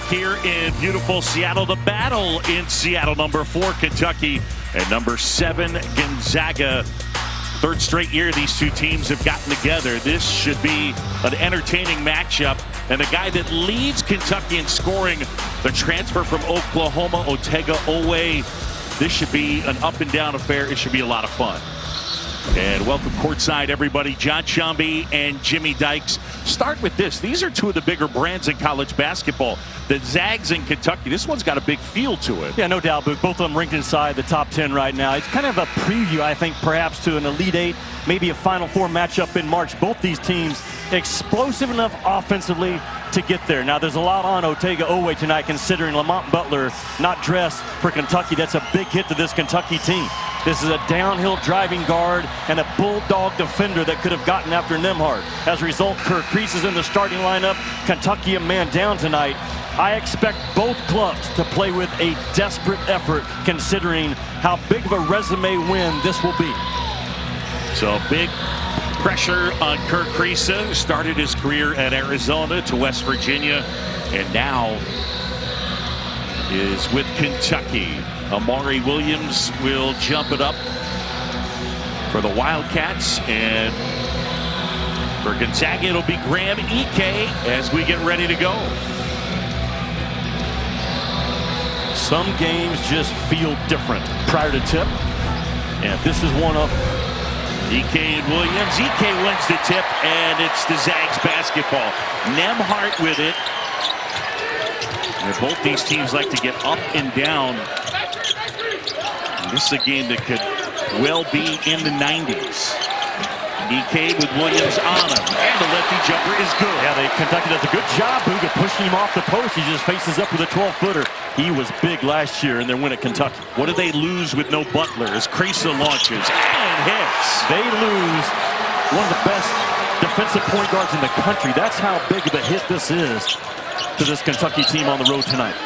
here in beautiful Seattle. The battle in Seattle, number 4 Kentucky and number 7 Gonzaga. Third straight year these two teams have gotten together. This should be an entertaining matchup. And the guy that leads Kentucky in scoring, the transfer from Oklahoma, Otega-Owe. This should be an up and down affair. It should be a lot of fun. And welcome courtside, everybody. John Chambee and Jimmy Dykes. Start with this. These are two of the bigger brands in college basketball. The Zags in Kentucky. This one's got a big feel to it. Yeah, no doubt, Book. Both of them ranked inside the top 10 right now. It's kind of a preview, I think, perhaps to an Elite Eight, maybe a Final Four matchup in March. Both these teams explosive enough offensively to get there. Now, there's a lot on Otega-Owe tonight, considering Lamont Butler not dressed for Kentucky. That's a big hit to this Kentucky team. This is a downhill driving guard and a bulldog defender that could have gotten after Nembhard. As a result, Kirk Crease is in the starting lineup. Kentucky a man down tonight. I expect both clubs to play with a desperate effort, considering how big of a resume win this will be. So big pressure on Kirk Crease, who started his career at Arizona to West Virginia and now is with Kentucky. Amari Williams will jump it up for the Wildcats, and for Gonzaga it'll be Graham Ike as we get ready to go. Some games just feel different prior to tip, and this is one of them. Ike and Williams. Ike wins the tip, and it's the Zags basketball. Nembhard with it. And both these teams like to get up and down. And this is a game that could well be in the 90s. Ike with Williams on him, and the lefty jumper is good. Yeah, Kentucky does a good job, Boog, of pushing him off the post. He just faces up with a 12-footer. He was big last year in their win at Kentucky. What do they lose with no Butler as Crease launches and hits? They lose one of the best defensive point guards in the country. That's how big of a hit this is to this Kentucky team on the road tonight.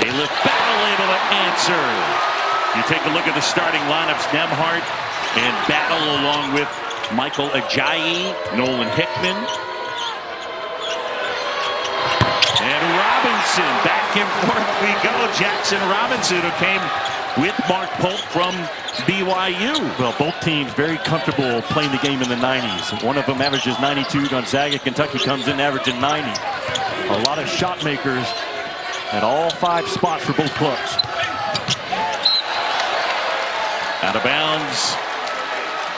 Caleb Battle able to answer. You take a look at the starting lineups. Nembhard and Battle along with Michael Ajayi, Nolan Hickman, and Robinson. Back and forth we go. Jackson Robinson, who came with Mark Pope from BYU. Well, both teams very comfortable playing the game in the 90s. One of them averages 92. Gonzaga, Kentucky comes in averaging 90. A lot of shot makers at all 5 spots for both clubs. Out of bounds.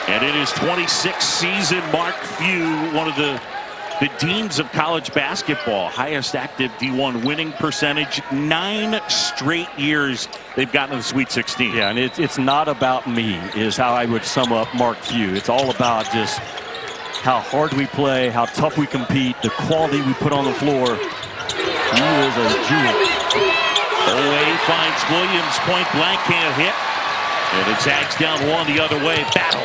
And in his 26th season, Mark Few, one of the deans of college basketball, highest active D1 winning percentage, 9 straight years they've gotten to the Sweet 16. Yeah, and it's not about me, is how I would sum up Mark Few. It's all about just how hard we play, how tough we compete, the quality we put on the floor. He is a jewel. Owe finds Williams point blank, can't hit. And it zags down one the other way. Battle.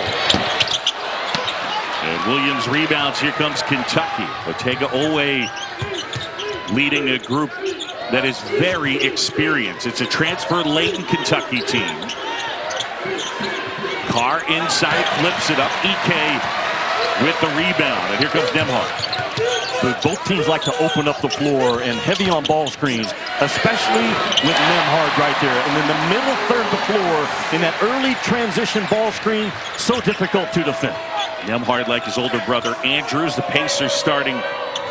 And Williams rebounds. Here comes Kentucky. Otega-Owe leading a group that is very experienced. It's a transfer-laden Kentucky team. Carr inside, flips it up. Ike with the rebound. And here comes Nembhard. But both teams like to open up the floor and heavy on ball screens, especially with Nembhard right there. And in the middle third of the floor, in that early transition ball screen, so difficult to defend. Nembhard, like his older brother Andrews, the Pacers starting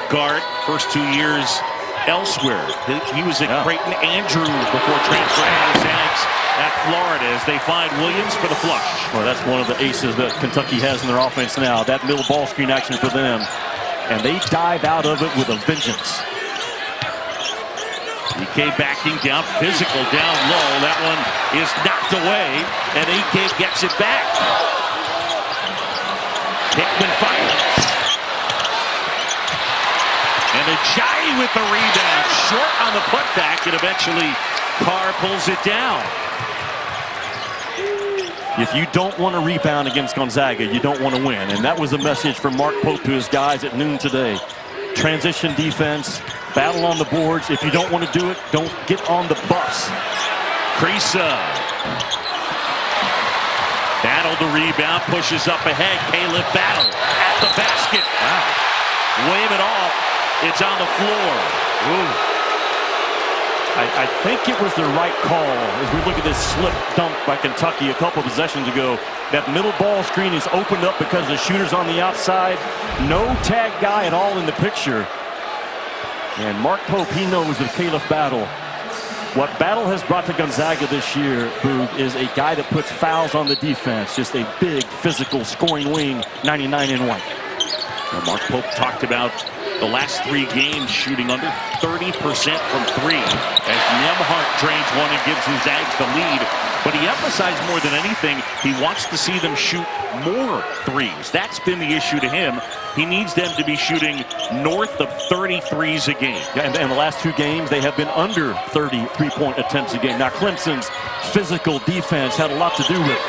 guard, first 2 years elsewhere. He was at Creighton Andrews before transferring to the Zags at Florida as they find Williams for the flush. Well, that's one of the aces that Kentucky has in their offense now, that middle ball screen action for them. And they dive out of it with a vengeance. Ike backing down, physical down low. That one is knocked away, and Ike gets it back. Hickman fires. And Ajayi with the rebound. Short on the putback, and eventually Carr pulls it down. If you don't want to rebound against Gonzaga, you don't want to win. And that was the message from Mark Pope to his guys at noon today. Transition defense, battle on the boards. If you don't want to do it, don't get on the bus. Crease. Battle the rebound, pushes up ahead. Caleb Battle at the basket. Wow. Wave it off. It's on the floor. Ooh. I think it was the right call as we look at this slip dunk by Kentucky a couple of possessions ago. That middle ball screen is opened up because the shooter's on the outside. No tag guy at all in the picture. And Mark Pope, he knows of Caleb Battle. What Battle has brought to Gonzaga this year, Boog, is a guy that puts fouls on the defense. Just a big, physical, scoring wing, 99 in white. Well, Mark Pope talked about the last 3 games shooting under 30% from 3 as Nembhard drains one and gives his Zags the lead. But he emphasized more than anything, he wants to see them shoot more threes. That's been the issue to him. He needs them to be shooting north of 30 threes a game. Yeah, and the last 2 games, they have been under 30 three-point attempts a game. Now, Clemson's physical defense had a lot to do with it.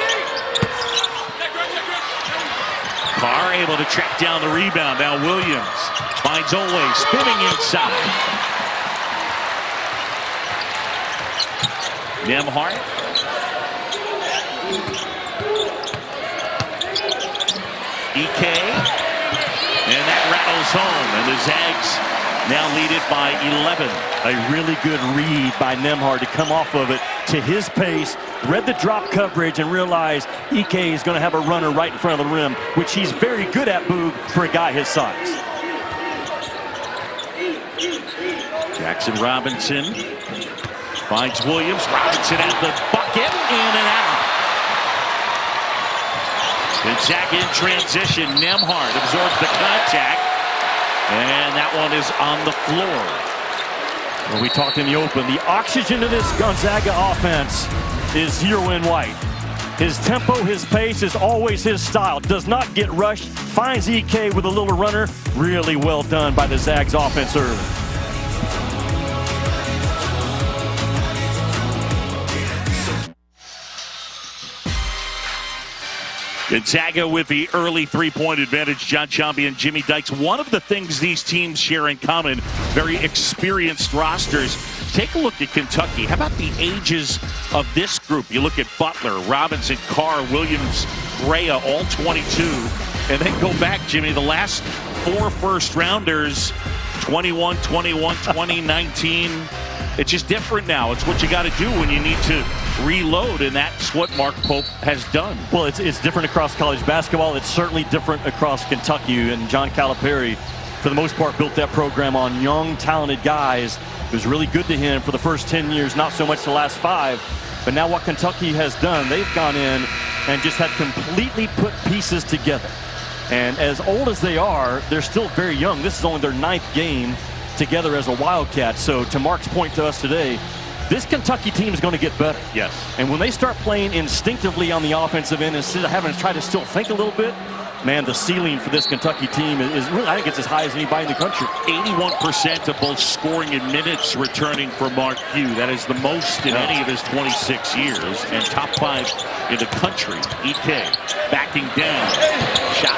Carr able to track down the rebound. Now Williams finds Ole spinning inside. Nembhard. EK. And that rattles home. And the Zags now lead it by 11. A really good read by Nembhard to come off of it to his pace, read the drop coverage, and realized EK is going to have a runner right in front of the rim, which he's very good at, Boog, for a guy his size. Jackson Robinson finds Williams. Robinson at the bucket, in and out. Gonzaga in transition. Nembhard absorbs the contact, and that one is on the floor. When we talked in the open, the oxygen to this Gonzaga offense is 0 in white. His tempo, his pace is always his style. Does not get rushed. Finds EK with a little runner. Really well done by the Zags offense early. Gonzaga with the early 3-point advantage. John Chambie and Jimmy Dykes. One of the things these teams share in common, very experienced rosters. Take a look at Kentucky. How about the ages of this group? You look at Butler, Robinson, Carr, Williams, Brea, all 22. And then go back, Jimmy, the last 4 first-rounders, 21, 21, 20, 19. It's just different now. It's what you got to do when you need to reload, and that's what Mark Pope has done. Well, it's different across college basketball. It's certainly different across Kentucky, and John Calipari, for the most part, built that program on young, talented guys. It was really good to him for the first 10 years, not so much the last 5. But now what Kentucky has done, they've gone in and just had completely put pieces together. And as old as they are, they're still very young. This is only their 9th game together as a Wildcat. So to Mark's point to us today, this Kentucky team is going to get better. Yes. And when they start playing instinctively on the offensive end instead of having to try to still think a little bit, man, the ceiling for this Kentucky team is really, I think it's as high as anybody in the country. 81% of both scoring and minutes returning for Mark Few. That is the most in any of his 26 years. And top 5 in the country. EK backing down. Shot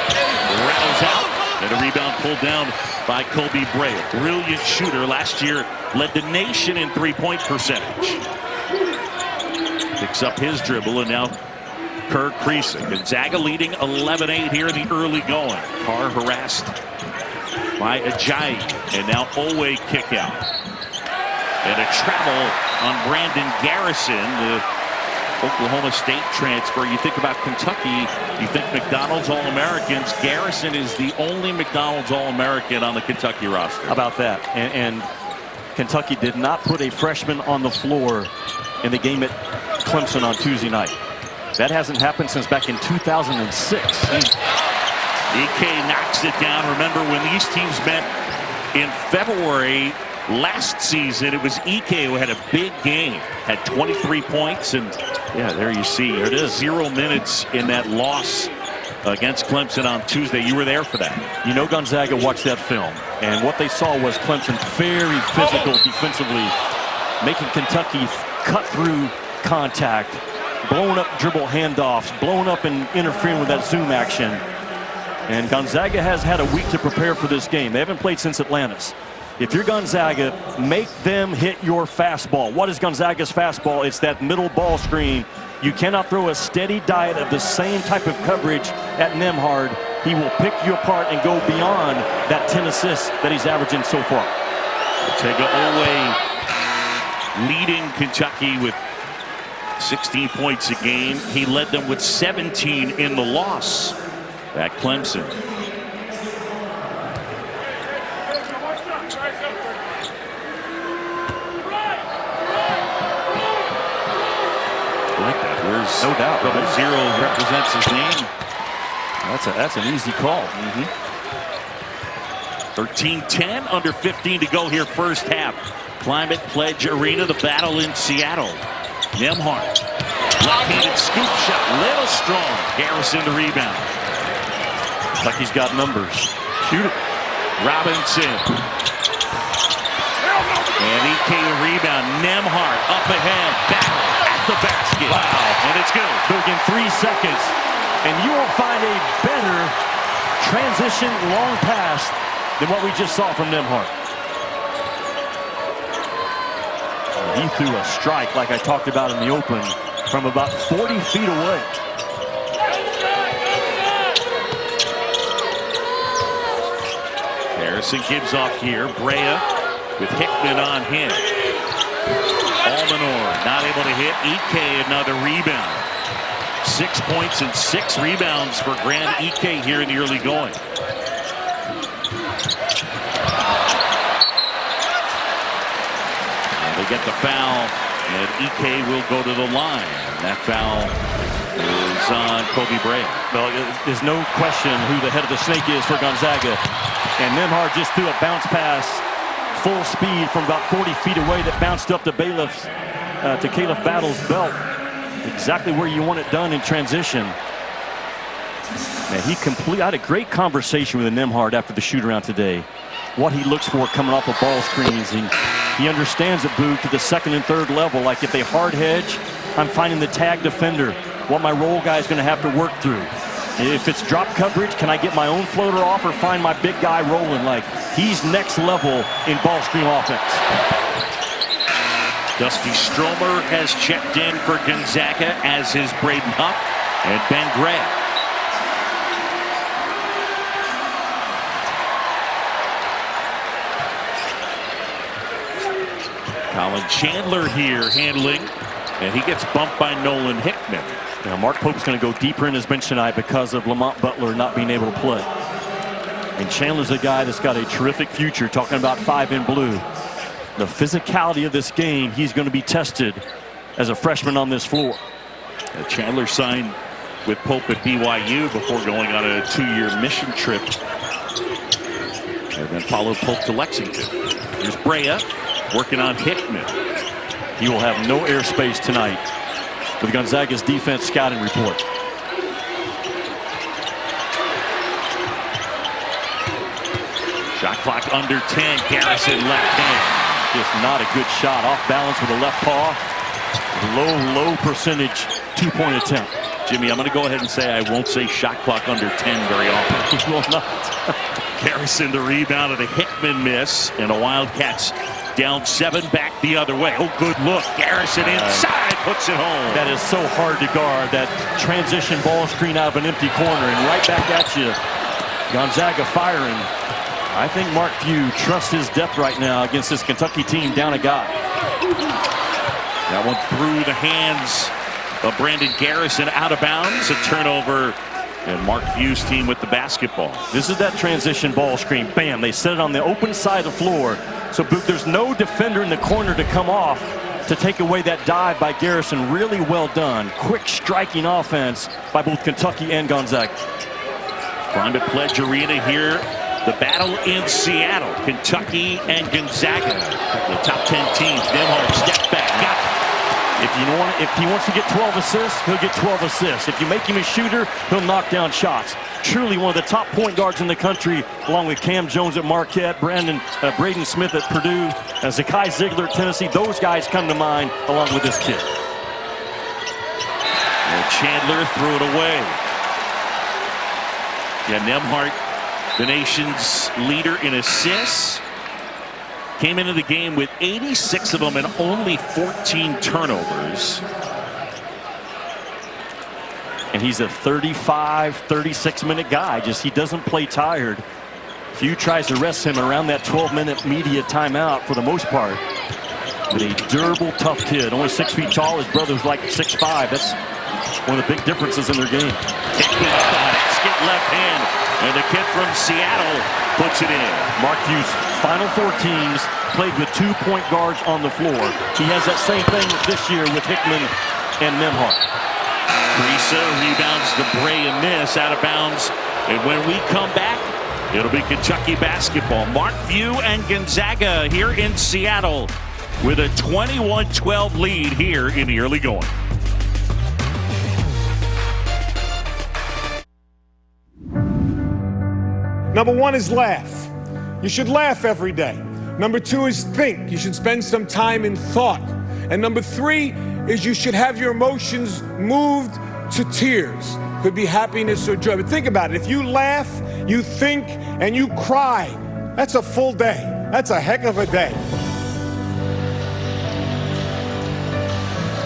rattles out. And a rebound pulled down by Kobe Brea. Brilliant shooter. Last year led the nation in 3-point percentage. Picks up his dribble, and now Kerr creasing. Gonzaga leading 11-8 here in the early going. Carr harassed by Ajayi. And now Owe kick out. And a travel on Brandon Garrison, the Oklahoma State transfer. You think about Kentucky, you think McDonald's All-Americans. Garrison is the only McDonald's All-American on the Kentucky roster. How about that? And Kentucky did not put a freshman on the floor in the game at Clemson on Tuesday night. That hasn't happened since back in 2006. EK knocks it down. Remember, when these teams met in February last season, it was EK who had a big game, had 23 points, and yeah, there you see, there it is, 0 minutes in that loss against Clemson on Tuesday. You were there for that. You know, Gonzaga watched that film, and what they saw was Clemson very physical defensively, making Kentucky cut through contact, blowing up dribble handoffs, blowing up and interfering with that zoom action. And Gonzaga has had a week to prepare for this game. They haven't played since Atlantis. If you're Gonzaga, make them hit your fastball. What is Gonzaga's fastball? It's that middle ball screen. You cannot throw a steady diet of the same type of coverage at Nembhard. He will pick you apart and go beyond that 10 assists that he's averaging so far. Ortega Owe leading Kentucky with 16 points a game. He led them with 17 in the loss at Clemson. Like that. Where's no doubt. Double zero represents his name. That's an easy call. 13-10, under 15 to go here first half. Climate Pledge Arena, the battle in Seattle. Nembhard, left-handed scoop shot, little strong. Garrison the rebound. Looks like he's got numbers. Shoot it. Robinson. And EK the rebound. Nembhard up ahead, battle at the basket. Wow. And it's good. Took in 3 seconds, and you won't find a better transition long pass than what we just saw from Nembhard. He threw a strike like I talked about in the open from about 40 feet away. Harrison gives off here. Brea with Hickman on him. Almanor not able to hit. EK another rebound. 6 points and 6 rebounds for Grand EK here in the early going. They get the foul, and EK will go to the line. That foul is on Kobe Brea. Well, there's no question who the head of the snake is for Gonzaga. And Nembhard just threw a bounce pass full speed from about 40 feet away that bounced up to Caleb Battle's belt. Exactly where you want it done in transition. And I had a great conversation with Nembhard after the shoot-around today. What he looks for coming off of ball screens. He understands it, Boog, to the second and third level. Like if they hard hedge, I'm finding the tag defender, what my roll guy is going to have to work through. If it's drop coverage, can I get my own floater off or find my big guy rolling? Like he's next level in ball screen offense. Dusty Stromer has checked in for Gonzaga, as is Braden Huff and Ben Gray. Colin Chandler here handling, and he gets bumped by Nolan Hickman. Now Mark Pope's going to go deeper in his bench tonight because of Lamont Butler not being able to play. And Chandler's a guy that's got a terrific future, talking about 5 in blue. The physicality of this game, he's going to be tested as a freshman on this floor. Chandler signed with Pope at BYU before going on a 2-year mission trip. And then followed Pope to Lexington. Here's Brea working on Hickman. He will have no airspace tonight with Gonzaga's defense scouting report. Shot clock under 10. Garrison left hand. Just not a good shot. Off balance with the left paw. Low percentage 2-point attempt. Jimmy, I'm going to go ahead and say I won't say shot clock under 10 very often. He will not. Garrison the rebound and a Hickman miss, and a Wildcats down 7 back the other way. Oh, good look. Garrison inside, puts it home. That is so hard to guard, that transition ball screen out of an empty corner, and right back at you. Gonzaga firing. I think Mark Few trusts his depth right now against this Kentucky team down a guy. That one through the hands of Brandon Garrison, out of bounds. A turnover, and Mark Few's team with the basketball. This is that transition ball screen. Bam, they set it on the open side of the floor. So there's no defender in the corner to come off to take away that dive by Garrison. Really well done. Quick striking offense by both Kentucky and Gonzaga. Climate Pledge Arena here. The battle in Seattle. Kentucky and Gonzaga. The top 10 teams. Nembhard step back. Got it. If he wants to get 12 assists, he'll get 12 assists. If you make him a shooter, he'll knock down shots. Truly one of the top point guards in the country, along with Cam Jones at Marquette, Braden Smith at Purdue, Zakai Ziegler at Tennessee. Those guys come to mind along with this kid. And Chandler threw it away. Yeah, Nembhard, the nation's leader in assists, came into the game with 86 of them and only 14 turnovers. And he's a 35, 36-minute guy. He doesn't play tired. Few tries to rest him around that 12-minute media timeout for the most part. But a durable, tough kid. Only 6 feet tall. His brother was like 6'5". That's one of the big differences in their game. Kicking up the basket, left hand. And the kid from Seattle puts it in. Mark Few's final 4 teams played with 2 point guards on the floor. He has that same thing this year with Hickman and Nembhard. Teresa rebounds the Bray and miss out of bounds. And when we come back, it'll be Kentucky basketball. Mark Few and Gonzaga here in Seattle with a 21-12 lead here in the early going. Number 1 is laugh. You should laugh every day. Number 2 is think. You should spend some time in thought. And number 3 is you should have your emotions moved to tears. Could be happiness or joy. But think about it. If you laugh, you think, and you cry, that's a full day. That's a heck of a day.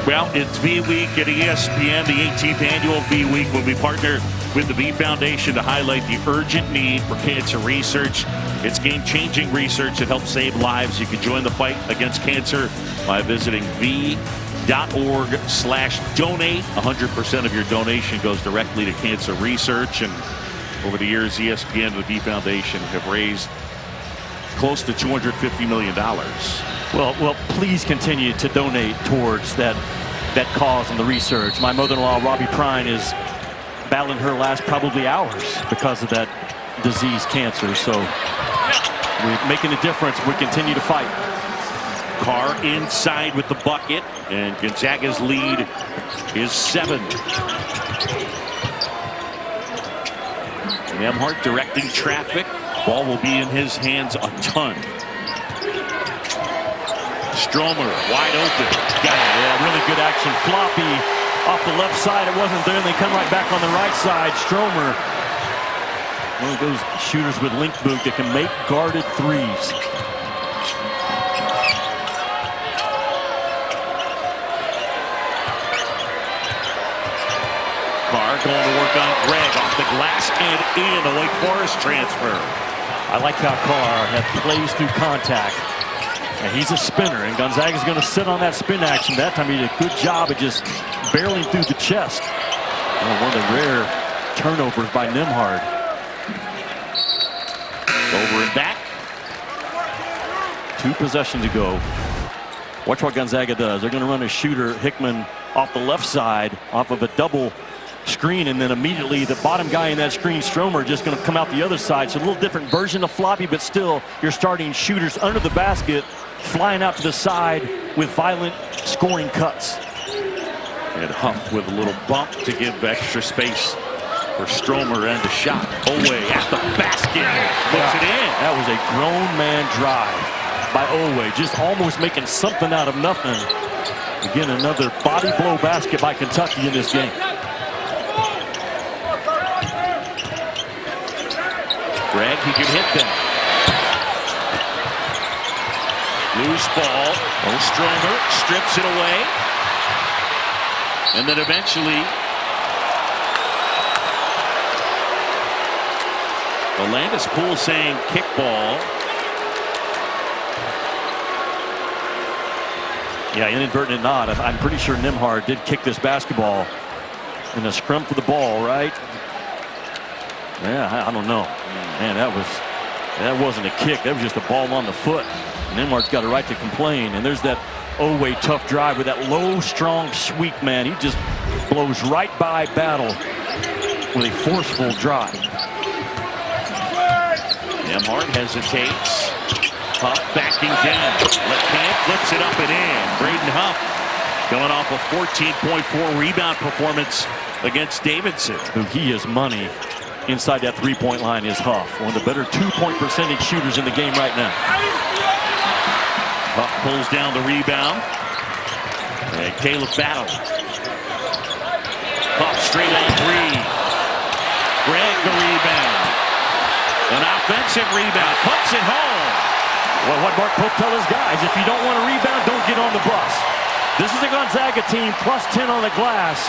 Well, it's V Week at ESPN, the 18th annual V Week, when we partner with the V Foundation to highlight the urgent need for cancer research. It's game-changing research that helps save lives. You can join the fight against cancer by visiting v.org/donate. 100% of your donation goes directly to cancer research. And over the years, ESPN and the V Foundation have raised close to $250 million. Well, please continue to donate towards that cause and the research. My mother-in-law, Robbie Prine, is battling her last probably hours because of that disease, cancer. So we're making a difference. We continue to fight. Carr inside with the bucket, and Gonzaga's lead is 7. Nembhard directing traffic. Ball will be in his hands a ton. Stromer wide open. Got it. Yeah, really good action. Floppy off the left side. It wasn't there. And they come right back on the right side. Stromer, one of those shooters with link boot that can make guarded threes. Carr going to work on Greg off the glass and in. A Wake Forest transfer. I like how Carr plays through contact. And he's a spinner, and Gonzaga's going to sit on that spin action. That time he did a good job of just barreling through the chest. One of the rare turnovers by Nembhard. Over and back. 2 possessions to go. Watch what Gonzaga does. They're going to run a shooter, Hickman, off the left side, off of a double screen, and then immediately the bottom guy in that screen, Stromer, just going to come out the other side. So a little different version of Floppy, but still you're starting shooters under the basket, flying out to the side with violent scoring cuts. And Huff with a little bump to give extra space for Stromer and the shot. Owe at the basket, puts it in. That was a grown man drive by Owe, just almost making something out of nothing. Again, another body blow basket by Kentucky in this game. Greg, he can hit them. Loose ball. Stromer strips it away. And then eventually the Landis Pool saying kickball. Yeah, inadvertent nod. I'm pretty sure Nembhard did kick this basketball in a scrum for the ball, right? Yeah, I don't know. Man, that wasn't a kick. That was just a ball on the foot. Nembhard's got a right to complain. And there's that Owe tough drive with that low, strong sweep, man. He just blows right by Battle with a forceful drive. Nembhard hesitates. Huff backing down. Left hand flips it up and in. Braden Huff going off a 14.4 rebound performance against Davidson. He is money. Inside that three-point line is Huff, one of the better two-point percentage shooters in the game right now. Huff pulls down the rebound. And Caleb Battle. Huff straight on 3. Greg the rebound. An offensive rebound. Puts it home. Well, what Mark Pope tells his guys, if you don't want to rebound, don't get on the bus. This is a Gonzaga team plus 10 on the glass.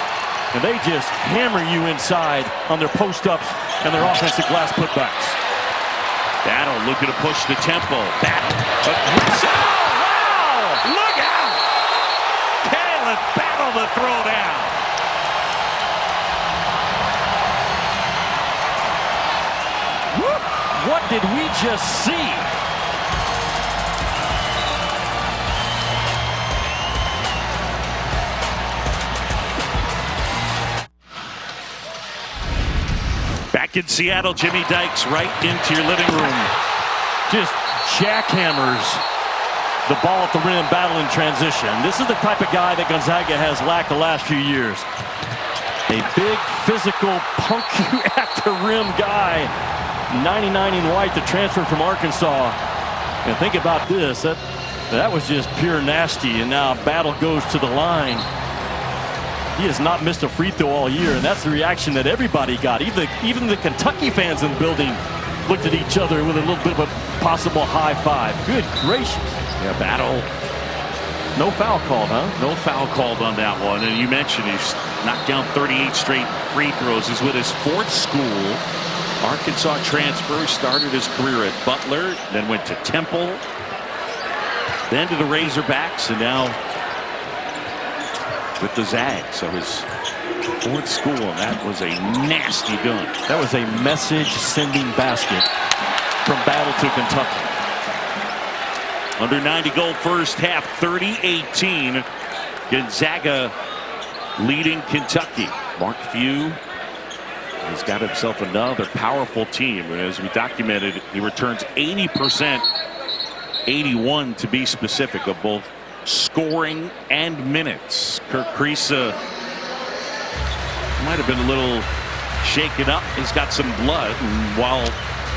And they just hammer you inside on their post-ups and their offensive glass putbacks. Battle looking to push the tempo. Battle. Oh, wow! Look out! just see? Back in Seattle, Jimmy Dykes right into your living room. Just jackhammers the ball at the rim, battle in transition. This is the type of guy that Gonzaga has lacked the last few years. A big, physical, punk you at the rim guy. 99 in white, the transfer from Arkansas. And think about this. That was just pure nasty. And now Battle goes to the line. He has not missed a free throw all year, and that's the reaction that everybody got. Even the Kentucky fans in the building looked at each other with a little bit of a possible high five. Good gracious. Yeah, Battle. No foul called, huh? No foul called on that one. And you mentioned he's knocked down 38 straight free throws. He's with his fourth school. Arkansas transfer, started his career at Butler, then went to Temple, then to the Razorbacks, and now with the Zags. So his fourth school, and that was a nasty dunk. That was a message-sending basket from Battle to Kentucky. Under 90 goal first half, 30-18. Gonzaga leading Kentucky. Mark Few has got himself another powerful team. And as we documented, he returns 80%, 81 to be specific, of both scoring and minutes. Kirk Kriisa might have been a little shaken up. He's got some blood. And while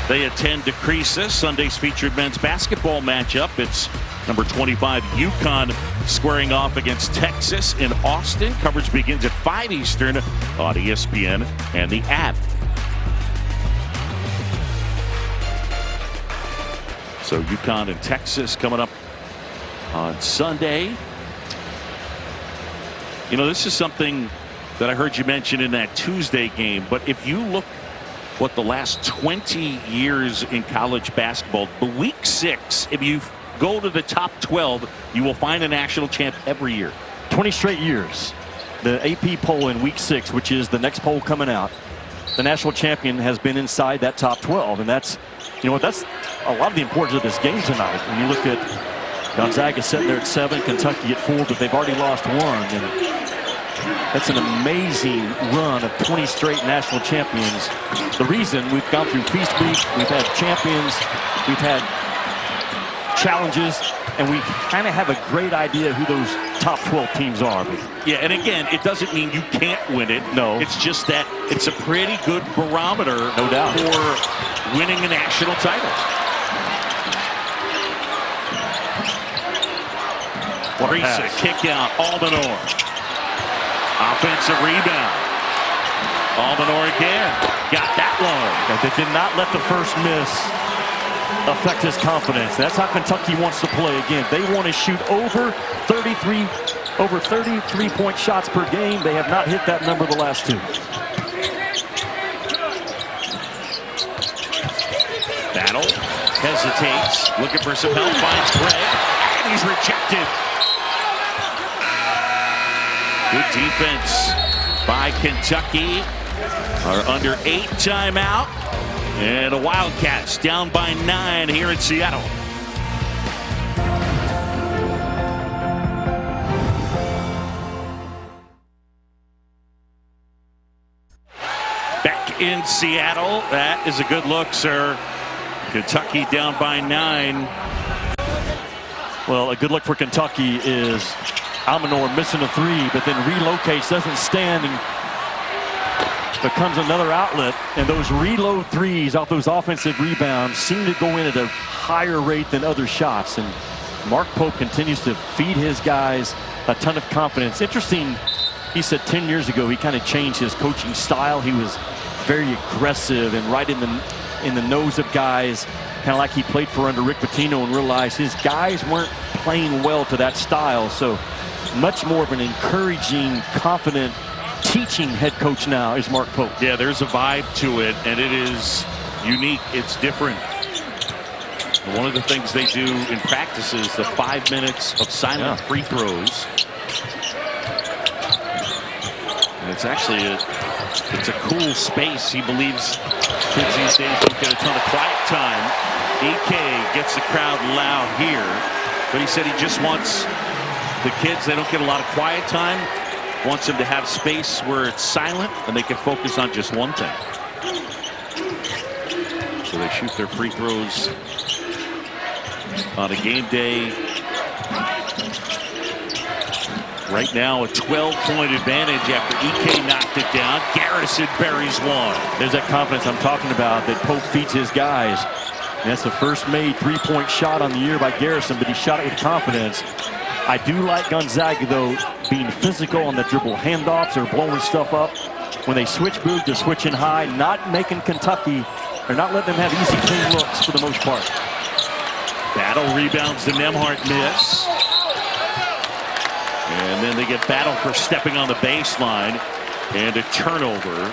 they attend to Kriisa, Sunday's featured men's basketball matchup, it's number 25 UConn squaring off against Texas in Austin. Coverage begins at 5 Eastern on ESPN and the app. So UConn and Texas coming up on Sunday. You know, this is something that I heard you mention in that Tuesday game, but if you look what the last 20 years in college basketball, the week 6, if you go to the top 12, you will find a national champ every year. 20 straight years. The AP poll in week 6, which is the next poll coming out, the national champion has been inside that top 12. And that's, you know what, that's a lot of the importance of this game tonight. When you look at Gonzaga sitting there at 7, Kentucky at 4, but they've already lost 1. And that's an amazing run of 20 straight national champions. The reason we've gone through Feast Week, we've had champions, we've had challenges, and we kind of have a great idea who those top 12 teams are. Yeah, and again, it doesn't mean you can't win it. No. It's just that it's a pretty good barometer, no doubt, for winning a national title. Kriisa, kick out, Albanor. Offensive rebound. Albanor again. Got that one. They did not let the first miss affect his confidence. That's how Kentucky wants to play. Again, they want to shoot over 33-point shots per game. They have not hit that number the last 2. Battle hesitates, looking for some help, finds Craig, and he's rejected. Good defense by Kentucky. Are under 8 timeout. And the Wildcats down by 9 here in Seattle. Back in Seattle. That is a good look, sir. Kentucky down by 9. Well, a good look for Kentucky is Albanor missing a 3, but then relocates, doesn't stand, and becomes another outlet. And those reload threes off those offensive rebounds seem to go in at a higher rate than other shots. And Mark Pope continues to feed his guys a ton of confidence. Interesting, he said 10 years ago he kind of changed his coaching style. He was very aggressive and right in the nose of guys, kind of like he played for under Rick Pitino, and realized his guys weren't playing well to that style. So much more of an encouraging, confident, teaching head coach now is Mark Pope. Yeah, there's a vibe to it, and it is unique. It's different. One of the things they do in practice is the 5 minutes of silent free throws. It's actually it's a cool space. He believes kids these days don't get a ton of quiet time. EK gets the crowd loud here, but he said he just wants the kids, they don't get a lot of quiet time, wants them to have space where it's silent and they can focus on just one thing. So they shoot their free throws on a game day. Right now, a 12-point advantage after EK knocked it down. Garrison buries one. There's that confidence I'm talking about that Pope feeds his guys. And that's the first made three-point shot on the year by Garrison, but he shot it with confidence. I do like Gonzaga, though, being physical on the dribble handoffs or blowing stuff up. When they switch move, they're switching high, not making Kentucky, or not letting them have easy, clean looks for the most part. Battle rebounds the Nembhard miss. And then they get Battle for stepping on the baseline and a turnover.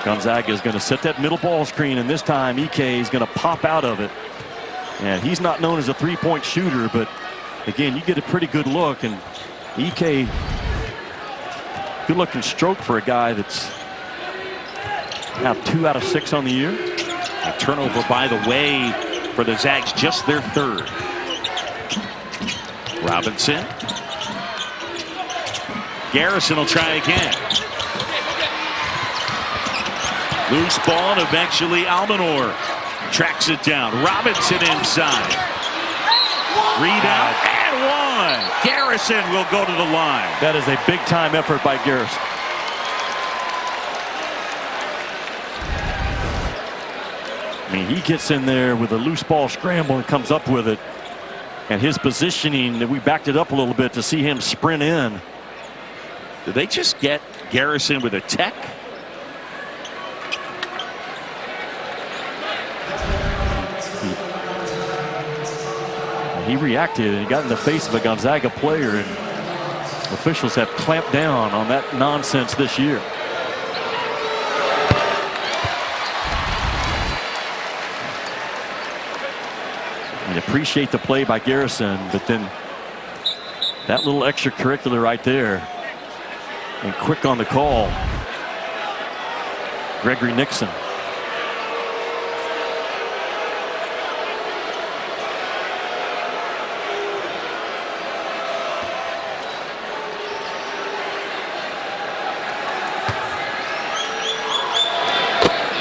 Gonzaga is going to set that middle ball screen, and this time EK is going to pop out of it. And he's not known as a three-point shooter, but again, you get a pretty good look, and EK, good looking stroke for a guy that's now 2 out of 6 on the year. A turnover, by the way, for the Zags, just their third. Robinson. Garrison will try again. Loose ball, and eventually Almanor tracks it down. Robinson inside. Rebound and one. Garrison will go to the line. That is a big-time effort by Garrison. I mean, he gets in there with a loose ball scramble and comes up with it. And his positioning, we backed it up a little bit to see him sprint in. Did they just get Garrison with a tech? He reacted and he got in the face of a Gonzaga player, and officials have clamped down on that nonsense this year. I appreciate the play by Garrison, but then that little extracurricular right there, and quick on the call, Gregory Nixon.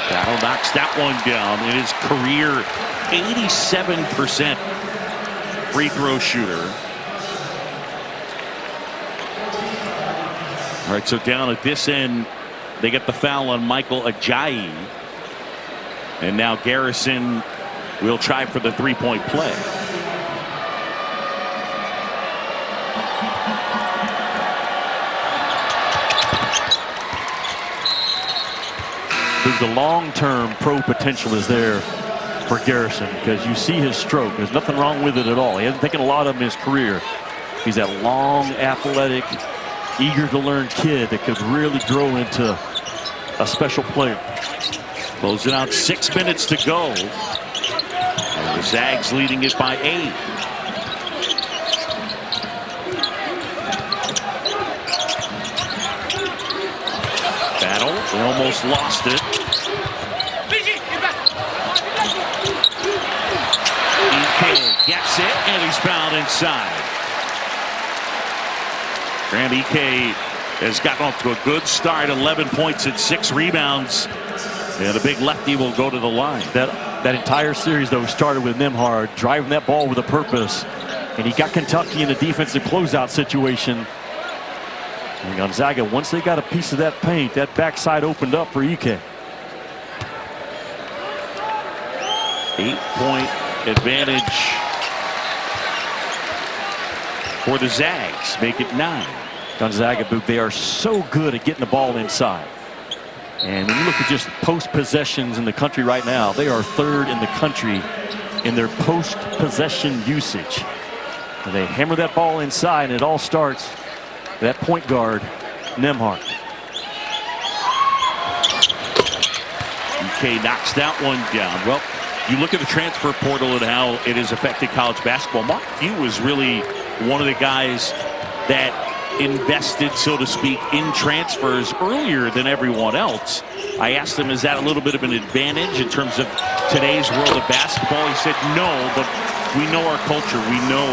Battle knocks that one down. In his career 87% free throw shooter. All right, so down at this end, they get the foul on Michael Ajayi. And now Garrison will try for the three-point play. The long-term pro potential is there for Garrison, because you see his stroke. There's nothing wrong with it at all. He hasn't taken a lot of in his career. He's that long, athletic, eager to learn kid that could really grow into a special player. Closing out 6 minutes to go. And the Zags leading it by 8. Battle, almost lost it. EK gets it, and he's fouled inside. Graham EK has gotten off to a good start. 11 points and 6 rebounds. And the big lefty will go to the line. That entire series, though, started with Nembhard driving that ball with a purpose. And he got Kentucky in a defensive closeout situation. And Gonzaga, once they got a piece of that paint, that backside opened up for EK. 8-point advantage for the Zags. Make it 9. Gonzaga, they are so good at getting the ball inside. And when you look at just post possessions in the country right now, they are 3rd in the country in their post possession usage. And they hammer that ball inside, and it all starts with that point guard, Nembhard. EK knocks that one down. Well, you look at the transfer portal and how it has affected college basketball. Mark Few was really one of the guys that invested, so to speak, in transfers earlier than everyone else. I asked him, is that a little bit of an advantage in terms of today's world of basketball? He said no, but we know our culture. We know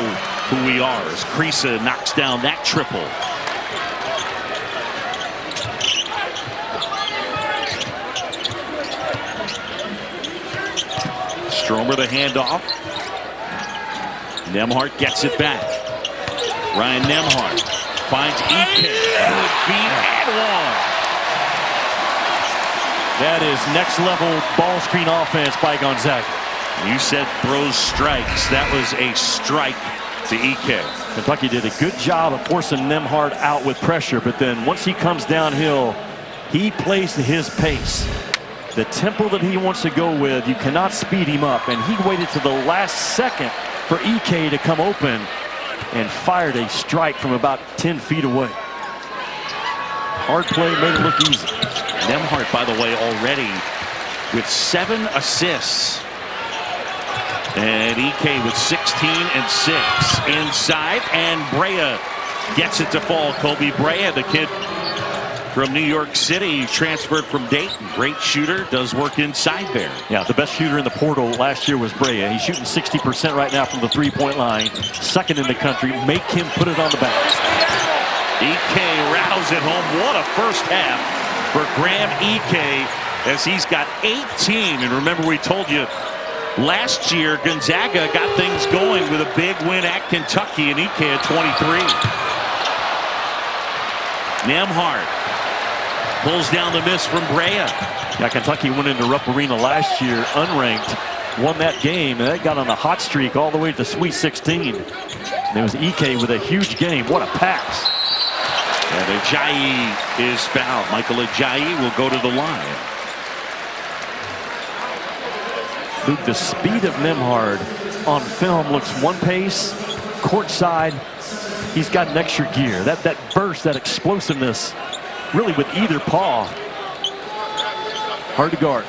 who we are. As Krisa knocks down that triple. Stromer the handoff. Nembhard gets it back. Ryan Nembhard finds Ike. Good feet and one. That is next level ball screen offense by Gonzaga. You said throws strikes. That was a strike to Ike. Kentucky did a good job of forcing Nembhard out with pressure, but then once he comes downhill, he plays to his pace. The tempo that he wants to go with, you cannot speed him up, and he waited to the last second for Ike to come open and fired a strike from about 10 feet away. Hard play, made it look easy. Nembhard, by the way, already with 7 assists. And Ike with 16 and 6 inside, and Brea gets it to fall. Kobe Brea, the kid from New York City, transferred from Dayton. Great shooter, does work inside there. Yeah, the best shooter in the portal last year was Brea. He's shooting 60% right now from the three-point line. Second in the country. Make him put it on the bounce. Ike rattles it home. What a first half for Graham Ike, as he's got 18. And remember, we told you last year Gonzaga got things going with a big win at Kentucky, and Ike at 23. Nembhard pulls down the miss from Brea. Yeah, Kentucky went into Rupp Arena last year unranked, won that game, and that got on a hot streak all the way to the Sweet 16. And it was Ike with a huge game. What a pass. And Ajayi is fouled. Michael Ajayi will go to the line. Luke, the speed of Nembhard on film looks one pace. Courtside, he's got an extra gear. That burst, that explosiveness, really with either paw. Hard to guard.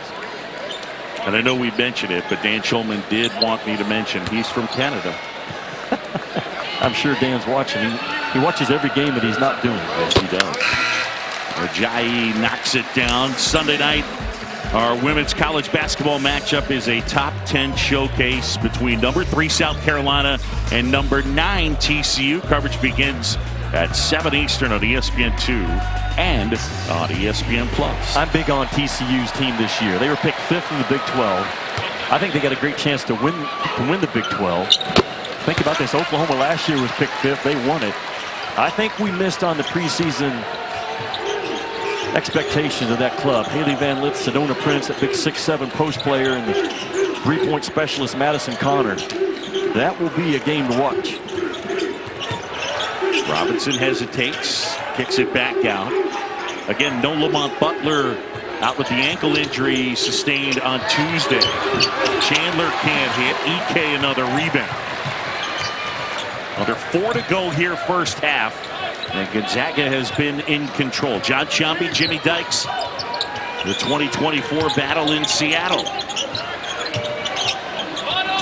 And I know we mentioned it, but Dan Schulman did want me to mention he's from Canada. I'm sure Dan's watching. He watches every game that he's not doing. Yes, he does. Ajayi knocks it down. Sunday night, our women's college basketball matchup is a top 10 showcase between number 3 South Carolina and number 9 TCU. Coverage begins at 7 Eastern on ESPN2 and on ESPN+. I'm big on TCU's team this year. They were picked 5th in the Big 12. I think they got a great chance to win the Big 12. Think about this. Oklahoma last year was picked 5th. They won it. I think we missed on the preseason expectations of that club. Haley Van Lith, Sedona Prince, that big 6'7" post player, and the three-point specialist Madison Connor. That will be a game to watch. Robinson hesitates, kicks it back out. Again, no Lamont Butler out with the ankle injury sustained on Tuesday. Chandler can't hit. Ike another rebound. Under 4 to go here first half. And Gonzaga has been in control. John Sciambi, Jimmy Dykes. The 2024 battle in Seattle.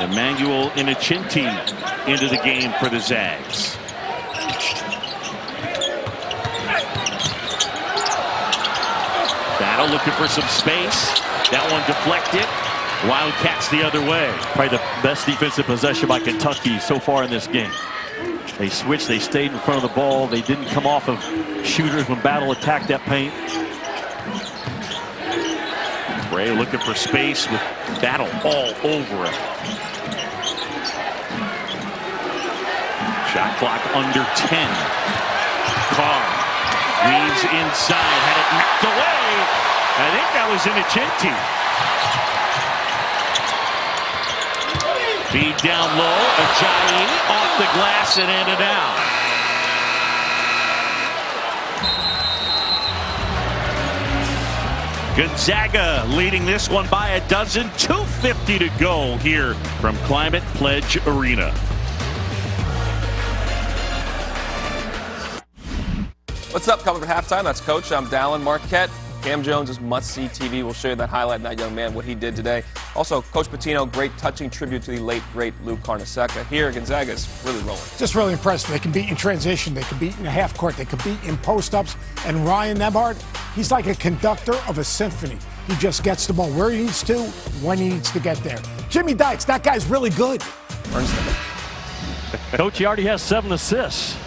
Emmanuel Inocenti into the game for the Zags. Battle looking for some space. That one deflected. Wildcats the other way. Probably the best defensive possession by Kentucky so far in this game. They switched, they stayed in front of the ball. They didn't come off of shooters when Battle attacked that paint. Brea looking for space with Battle all over it. Shot clock under 10. Carr weaves inside, had it knocked away. I think that was Inocenti. Feed down low, Ajayi off the glass and in and out. Gonzaga leading this one by a dozen. 2:50 to go here from Climate Pledge Arena. What's up? Coming for halftime. That's Coach. I'm Dallin Marquette. Cam Jones is must-see TV. We'll show you that highlight of that young man, what he did today. Also, Coach Pitino, great touching tribute to the late, great Luke Carnesecca. Here, Gonzaga is really rolling. Just really impressive. They can beat in transition. They can beat in the half court. They can beat in post-ups. And Ryan Nembhard, he's like a conductor of a symphony. He just gets the ball where he needs to, when he needs to get there. Jimmy Dykes, that guy's really good. Coach, he already has 7 assists.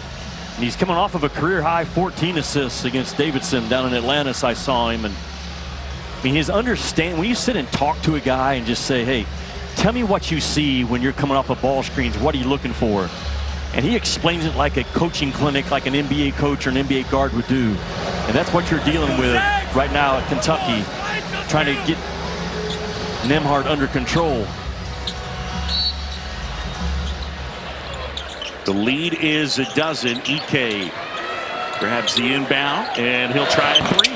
And he's coming off of a career-high 14 assists against Davidson down in Atlantis. I saw him. And I mean, his understanding, when you sit and talk to a guy and just say, hey, tell me what you see when you're coming off of ball screens. What are you looking for? And he explains it like a coaching clinic, like an NBA coach or an NBA guard would do. And that's what you're dealing with right now at Kentucky, trying to get Nembhard under control. The lead is a dozen. Ike grabs the inbound, and he'll try a 3.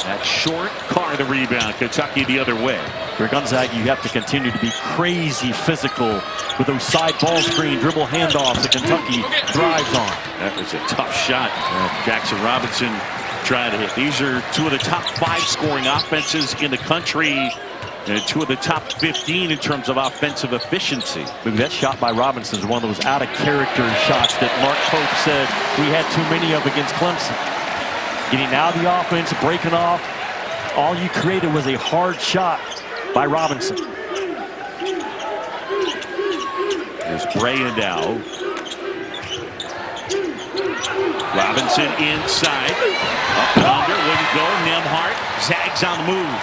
That's short. Carr the rebound. Kentucky the other way. For Gonzaga, you have to continue to be crazy physical with those side ball screen dribble handoffs that Kentucky thrives on. That was a tough shot. Jackson Robinson tried to hit. These are 2 of the top 5 scoring offenses in the country. And 2 of the top 15 in terms of offensive efficiency. Maybe that shot by Robinson is one of those out-of-character shots that Mark Pope said we had too many of against Clemson. Getting out of the offense, breaking off. All you created was a hard shot by Robinson. There's Brea now. Robinson inside. Up and under, wouldn't go. Nembhard zags on the move.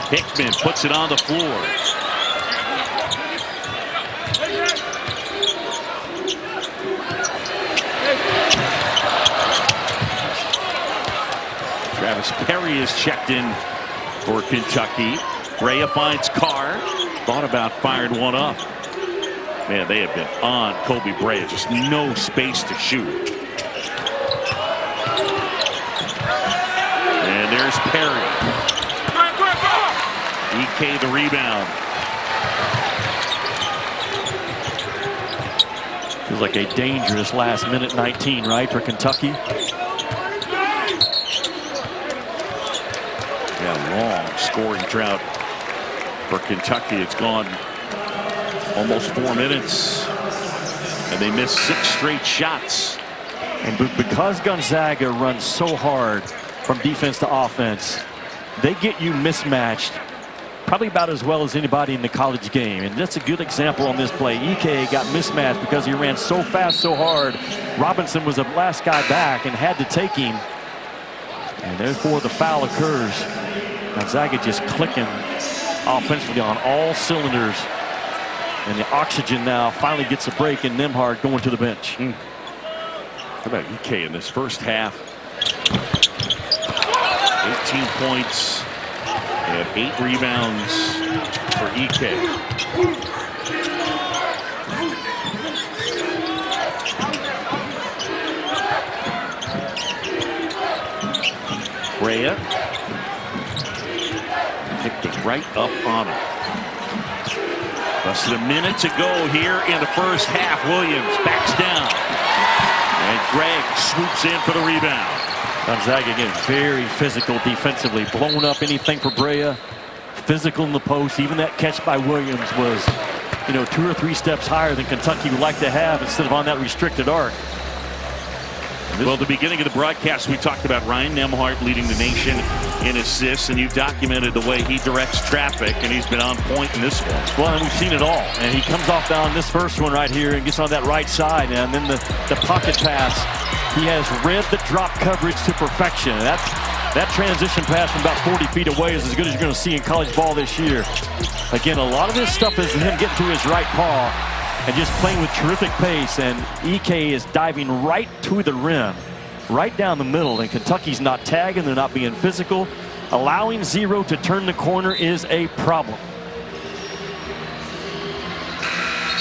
Hickman puts it on the floor. Travis Perry is checked in for Kentucky. Brea finds Carr. Thought about firing one up. Man, they have been on Kobe Brea. Just no space to shoot. And there's Perry. Ike the rebound. Feels like a dangerous last minute 19, right, for Kentucky? Yeah, long scoring drought for Kentucky. It's gone almost 4 minutes, and they missed 6 straight shots. And because Gonzaga runs so hard from defense to offense, they get you mismatched probably about as well as anybody in the college game. And that's a good example on this play. Ike got mismatched because he ran so fast, so hard. Robinson was the last guy back and had to take him. And therefore the foul occurs. Gonzaga just clicking offensively on all cylinders. And the oxygen now finally gets a break, and Nembhard going to the bench. How about Ike in this first half? 18 points. They have 8 rebounds for Ike. Brea picked it right up on him. Less than a minute to go here in the first half. Williams backs down. And Gregg swoops in for the rebound. Gonzaga again very physical defensively, blown up anything for Brea, physical in the post. Even that catch by Williams was, 2 or 3 steps higher than Kentucky would like to have instead of on that restricted arc. Well, at the beginning of the broadcast, we talked about Ryan Nembhard leading the nation in assists, and you documented the way he directs traffic, and he's been on point in this one. Well, and we've seen it all. And he comes off down this first one right here and gets on that right side, and then the pocket pass. He has read the drop coverage to perfection. And that transition pass from about 40 feet away is as good as you're going to see in college ball this year. Again, a lot of this stuff is him getting to his right paw and just playing with terrific pace. And Ike is diving right to the rim, right down the middle. And Kentucky's not tagging. They're not being physical. Allowing Zero to turn the corner is a problem.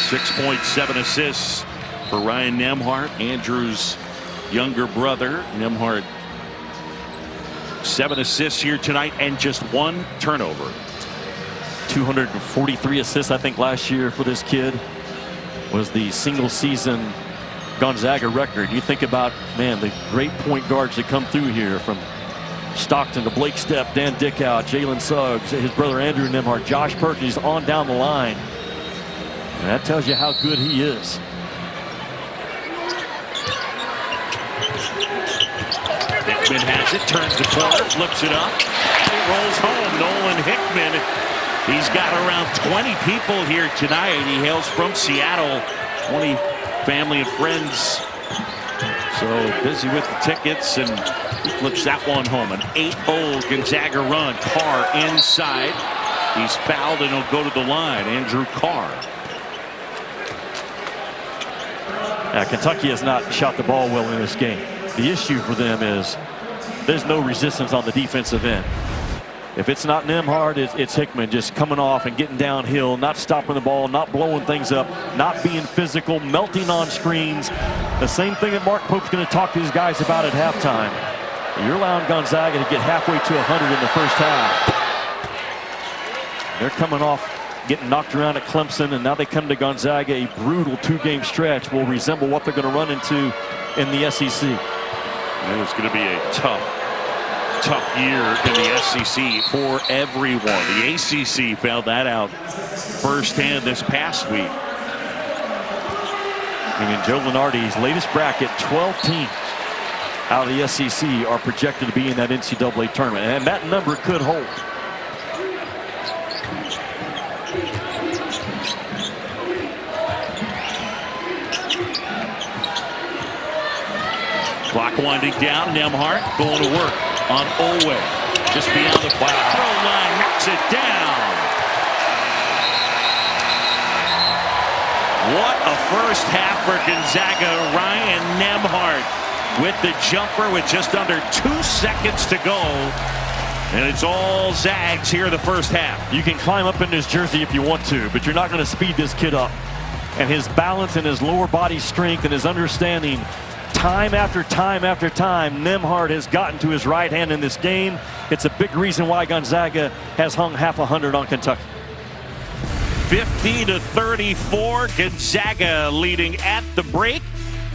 6.7 assists for Ryan Nembhard, Andrew's younger brother. Nembhard, 7 assists here tonight and just 1 turnover. 243 assists, I think, last year for this kid. Was the single season Gonzaga record. You think about, man, the great point guards that come through here, from Stockton to Blake Stepp, Dan Dickow, Jalen Suggs, his brother Andrew Nembhard, Josh Perkins on down the line. And that tells you how good he is. Hickman has it, turns the corner, flips it up, and it rolls home. Nolan Hickman, he's got around 20 people here tonight. He hails from Seattle, 20 family and friends. So busy with the tickets, and he flips that one home. An 8-hole Gonzaga run. Carr inside. He's fouled and he'll go to the line. Andrew Carr. Kentucky has not shot the ball well in this game. The issue for them is there's no resistance on the defensive end. If it's not Nembhard, it's Hickman just coming off and getting downhill, not stopping the ball, not blowing things up, not being physical, melting on screens. The same thing that Mark Pope's going to talk to his guys about at halftime. You're allowing Gonzaga to get halfway to 100 in the first half. They're coming off getting knocked around at Clemson, and now they come to Gonzaga. A brutal 2-game stretch will resemble what they're going to run into in the SEC. It was going to be a tough year in the SEC for everyone. The ACC found that out firsthand this past week. And in Joe Lunardi's latest bracket, 12 teams out of the SEC are projected to be in that NCAA tournament, and that number could hold. Clock winding down. Nembhard going to work on Olwe. Just beyond the throw line, knocks it down. What a first half for Gonzaga. Ryan Nembhard with the jumper with just under 2 seconds to go. And it's all Zags here in the first half. You can climb up in his jersey if you want to, but you're not going to speed this kid up. And his balance and his lower body strength and his understanding, time after time after time, Nembhard has gotten to his right hand in this game. It's a big reason why Gonzaga has hung half 100 on Kentucky. 50-34, Gonzaga leading at the break.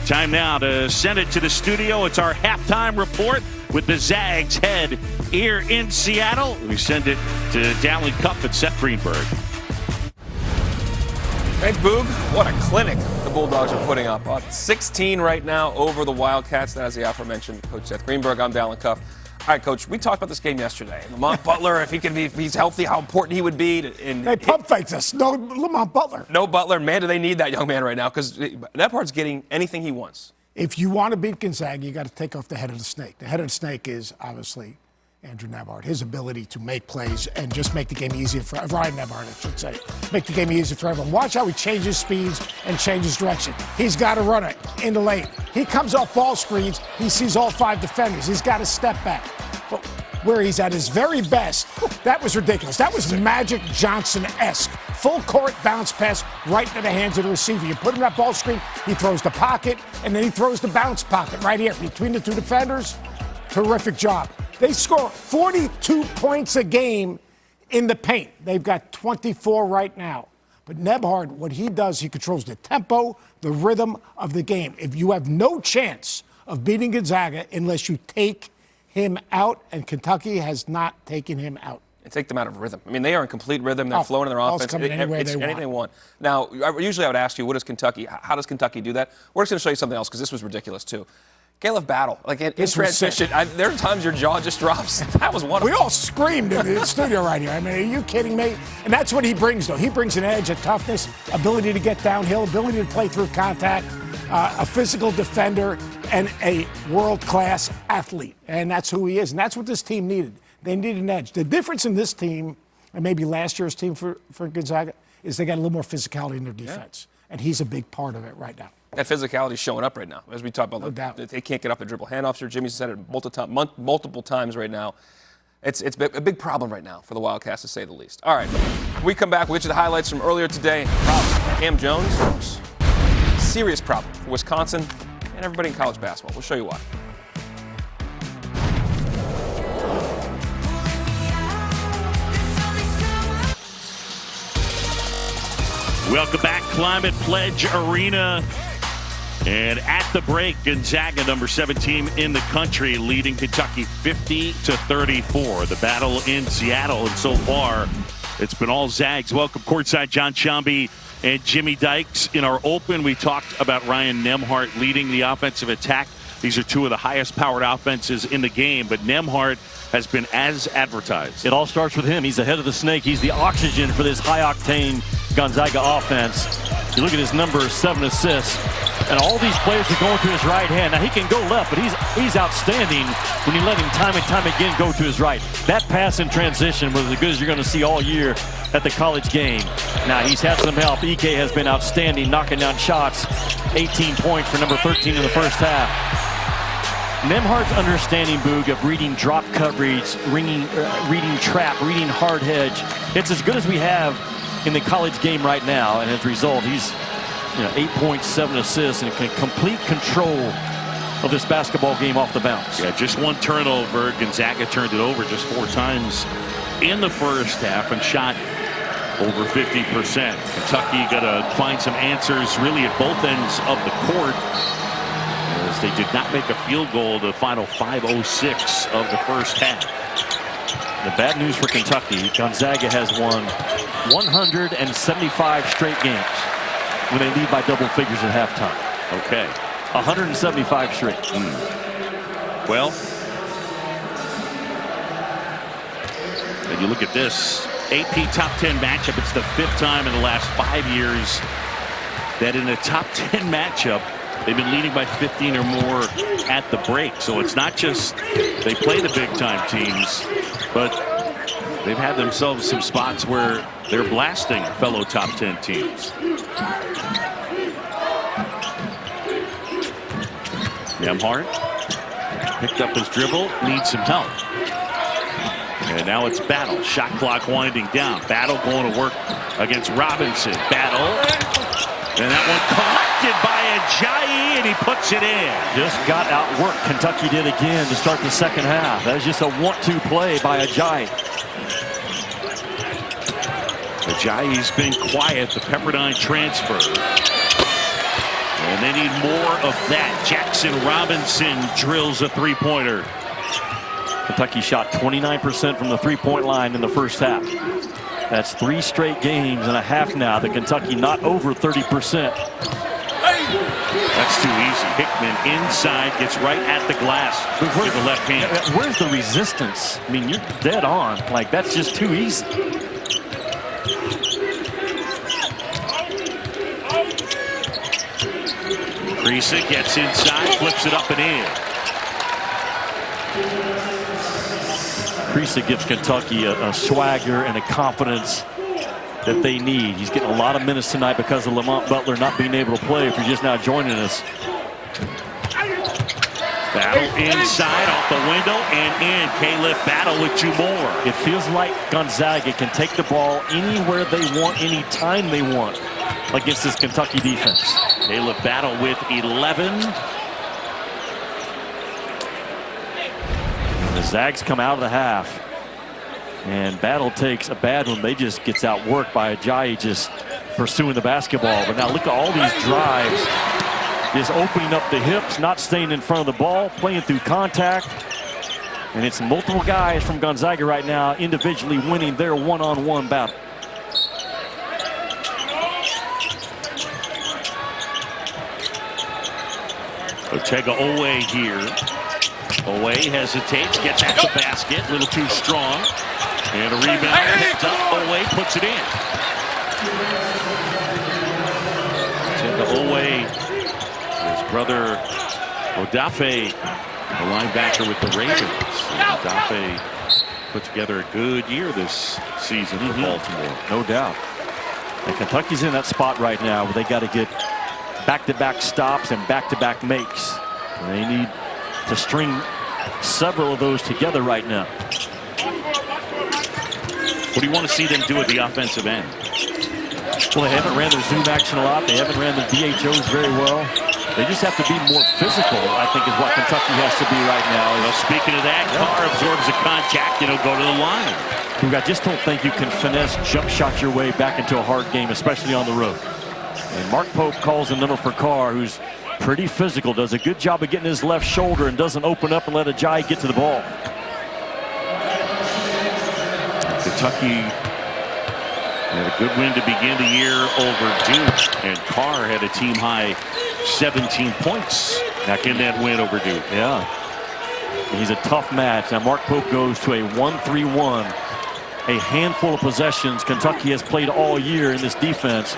Time now to send it to the studio. It's our halftime report with the Zags head here in Seattle. We send it to Dowling Cup and Seth Greenberg. Thanks, Boog. What a clinic the Bulldogs are putting up. 16 right now over the Wildcats. That is the aforementioned Coach Seth Greenberg. I'm Dowling Cup. All right, Coach, we talked about this game yesterday. Lamont Butler, if he's healthy, how important he would be. They pump faked us. No Lamont Butler. No Butler. Man, do they need that young man right now, because Nembhard's getting anything he wants. If you want to beat Gonzaga, you got to take off the head of the snake. The head of the snake is obviously Andrew Nembhard. His ability to make plays and just make the game easier for Ryan Nembhard, I should say. Make the game easier for everyone. Watch how he changes speeds and changes direction. He's got to run it in the lane. He comes off ball screens. He sees all 5 defenders. He's got to step back. But where he's at his very best, that was ridiculous. That was Magic Johnson-esque. Full court bounce pass right into the hands of the receiver. You put him in that ball screen, he throws the pocket, and then he throws the bounce pocket right here between the 2 defenders. Terrific job. They score 42 points a game in the paint. They've got 24 right now. But Nembhard, what he does, he controls the tempo, the rhythm of the game. If you have no chance of beating Gonzaga unless you take him out, and Kentucky has not taken him out. And take them out of rhythm. I mean, they are in complete rhythm. They're flowing in their offense. It's anything they want. Now, usually I would ask you, how does Kentucky do that? We're just going to show you something else, because this was ridiculous, too. Caleb Battle, like in transition, there are times your jaw just drops. That was one of them. We all screamed in the studio right here. I mean, are you kidding me? And that's what he brings, though. He brings an edge, a toughness, ability to get downhill, ability to play through contact, a physical defender, and a world-class athlete. And that's who he is. And that's what this team needed. They needed an edge. The difference in this team, and maybe last year's team for Gonzaga, is they got a little more physicality in their defense. Yeah. And he's a big part of it right now. That physicality is showing up right now. As we talk about, they can't get off the dribble handoffs. Here, Jimmy said it multiple times right now. It's a big problem right now for the Wildcats, to say the least. All right, when we come back, we'll get you the highlights from earlier today. Cam Jones, serious problem for Wisconsin and everybody in college basketball. We'll show you why. Welcome back, Climate Pledge Arena. And at the break, Gonzaga, number 7 team in the country, leading Kentucky 50-34. The battle in Seattle, and so far, it's been all Zags. Welcome courtside, John Shambi and Jimmy Dykes. In our open, we talked about Ryan Nembhard leading the offensive attack. These are two of the highest-powered offenses in the game, but Nembhard has been as advertised. It all starts with him. He's the head of the snake. He's the oxygen for this high-octane Gonzaga offense. You look at his numbers, 7 assists, and all these players are going to his right hand. Now, he can go left, but he's outstanding when you let him time and time again go to his right. That pass in transition was as good as you're going to see all year at the college game. Now, he's had some help. Ike has been outstanding, knocking down shots. 18 points for number 13 in the first half. Nembhard's understanding, Boog, of reading drop coverage, reading trap, reading hard hedge. It's as good as we have in the college game right now, and as a result, he's 8 points, 7 assists, and complete control of this basketball game off the bounce. Yeah, just one turnover. Gonzaga turned it over just 4 times in the first half and shot over 50%. Kentucky got to find some answers really at both ends of the court, as they did not make a field goal the final 5:06 of the first half. The bad news for Kentucky, Gonzaga has won 175 straight games when they lead by double figures at halftime. Okay. 175 straight. Well, and you look at this AP top 10 matchup. It's the 5th time in the last 5 years that in a top 10 matchup, they've been leading by 15 or more at the break. So it's not just they play the big-time teams, but they've had themselves some spots where they're blasting fellow top 10 teams. Nembhard picked up his dribble, needs some help. And now it's Battle. Shot clock winding down. Battle going to work against Robinson. Battle. And that one collected by Ajayi, and he puts it in. Just got outworked. Kentucky did again to start the second half. That was just a want-to play by Ajayi. Ajayi's been quiet, the Pepperdine transfer. And they need more of that. Jackson Robinson drills a 3-pointer. Kentucky shot 29% from the 3-point line in the first half. That's 3 straight games and a half now that Kentucky not over 30%. That's too easy. Hickman inside, gets right at the glass with the left hand. Where's the resistance? I mean, you're dead on. Like, that's just too easy. Kriisa gets inside, flips it up and in. Kriisa gives Kentucky a swagger and a confidence that they need. He's getting a lot of minutes tonight because of Lamont Butler not being able to play. If you're just now joining us. Battle inside, off the window, and in. Caleb Battle with 2 more. It feels like Gonzaga can take the ball anywhere they want, anytime they want against this Kentucky defense. Caleb Battle with 11. The Zags come out of the half, and Battle takes a bad one. They just gets outworked by Ajayi just pursuing the basketball. But now look at all these drives, just opening up the hips, not staying in front of the ball, playing through contact. And it's multiple guys from Gonzaga right now individually winning their one-on-one battle. Otega Owe here. Owe hesitates, gets at the basket, a little too strong. And a rebound picked up. Owe puts it in. Otega Owe, his brother Odafe, the linebacker with the Ravens. Odafe put together a good year this season for Baltimore. No doubt. And Kentucky's in that spot right now where they got to get back-to-back stops and back-to-back makes. And they need to string several of those together right now. What do you want to see them do at the offensive end? Well, they haven't ran their zoom action a lot. They haven't ran their DHOs very well. They just have to be more physical, I think, is what Kentucky has to be right now. Well, speaking of that, Carr absorbs the contact and he'll go to the line. I just don't think you can finesse jump shot your way back into a hard game, especially on the road. And Mark Pope calls the number for Carr, who's Pretty physical, does a good job of getting his left shoulder and doesn't open up and let Ajayi get to the ball. Kentucky had a good win to begin the year over Duke, and Carr had a team-high 17 points back in that win over Duke. Yeah, he's a tough match. Now Mark Pope goes to a 1-3-1. A handful of possessions Kentucky has played all year in this defense,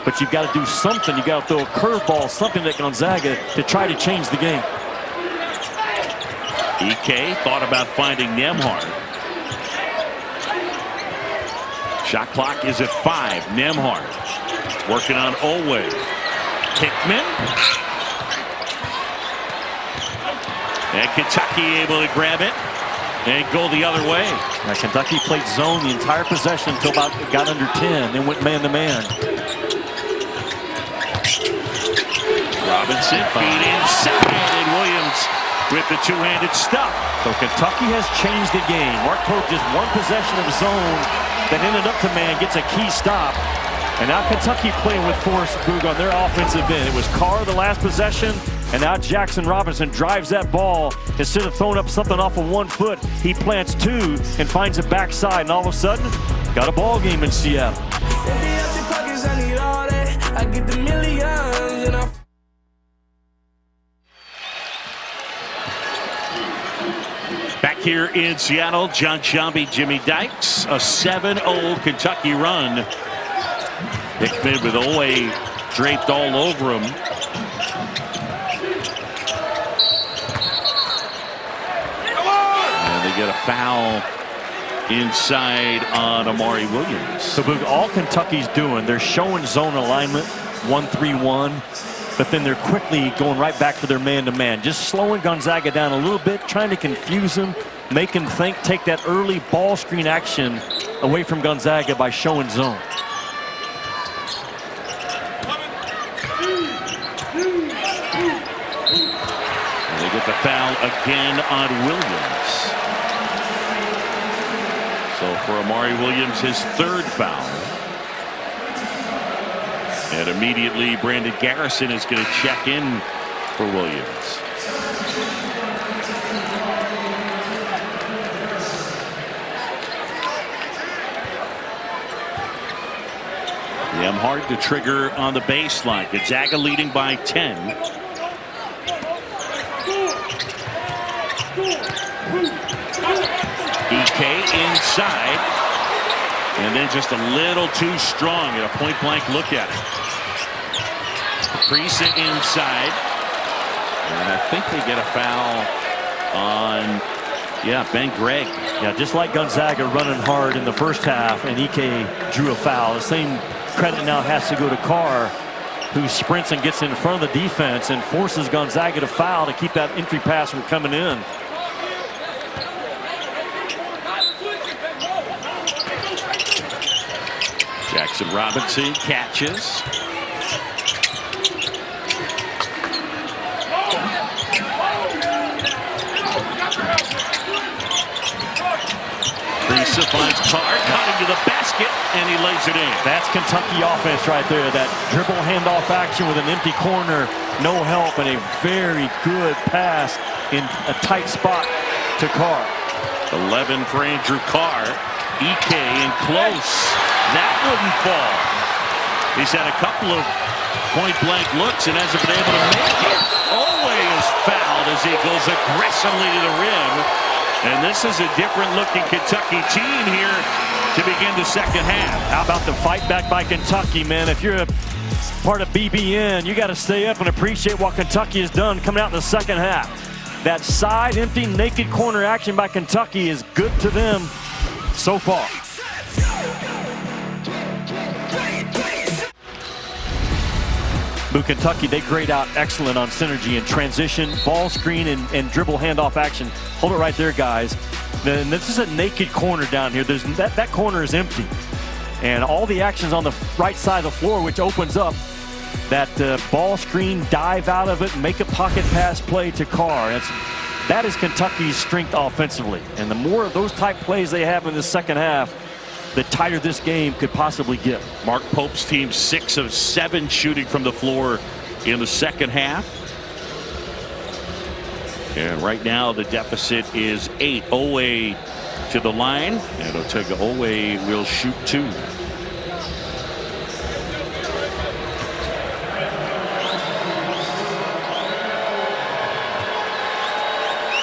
but you've got to do something. You've got to throw a curveball, something at Gonzaga to try to change the game. EK thought about finding Nembhard. Shot clock is at 5. Nembhard working on Olwe. Hickman. And Kentucky able to grab it and go the other way. Now Kentucky played zone the entire possession until about got under 10, then went man-to-man. Robinson feed inside, and Williams with the two-handed stuff. So Kentucky has changed the game. Mark Pope just one possession of zone that ended up to man, gets a key stop. And now Kentucky playing with force, Boog, on their offensive end. It was Carr the last possession, and now Jackson Robinson drives that ball. Instead of throwing up something off of 1 foot, he plants 2 and finds a backside, and all of a sudden, got a ball game in Seattle. Back here in Seattle, John Sciambi, Jimmy Dykes, a 7-0 Kentucky run. Hickman with Olwe draped all over him. And they get a foul inside on Amari Williams. So Boog, all Kentucky's doing, they're showing zone alignment, 1-3-1, but then they're quickly going right back to their man-to-man, just slowing Gonzaga down a little bit, trying to confuse him, make him think, take that early ball screen action away from Gonzaga by showing zone. They get the foul again on Williams. So for Amari Williams, his 3rd foul. And immediately Brandon Garrison is going to check in for Williams. Nembhard to trigger on the baseline. Gonzaga leading by 10. EK inside, and then just a little too strong at a point-blank look at it. Crease it inside, and I think they get a foul on, Ben Gregg. Yeah, just like Gonzaga running hard in the first half, and EK drew a foul. The same credit now has to go to Carr, who sprints and gets in front of the defense and forces Gonzaga to foul to keep that entry pass from coming in. Jackson Robinson catches. Crease finds Carr, cutting to the basket, and he lays it in. That's Kentucky offense right there. That dribble handoff action with an empty corner, no help, and a very good pass in a tight spot to Carr. 11 for Andrew Carr. EK in close. That wouldn't fall. He's had a couple of point-blank looks and hasn't been able to make it. Always fouled as he goes aggressively to the rim. And this is a different-looking Kentucky team here to begin the second half. How about the fight back by Kentucky, man? If you're a part of BBN, you got to stay up and appreciate what Kentucky has done coming out in the second half. That side empty naked corner action by Kentucky is good to them so far. But Kentucky, they grade out excellent on synergy and transition, ball screen, and dribble handoff action. Hold it right there, guys. And this is a naked corner down here. That corner is empty. And all the actions on the right side of the floor, which opens up that ball screen, dive out of it, make a pocket pass play to Carr. That is Kentucky's strength offensively. And the more of those type plays they have in the second half, the tighter this game could possibly get. Mark Pope's team 6 of 7 shooting from the floor in the second half. And right now the deficit is 8. Owe to the line, and Otega Owe will shoot 2.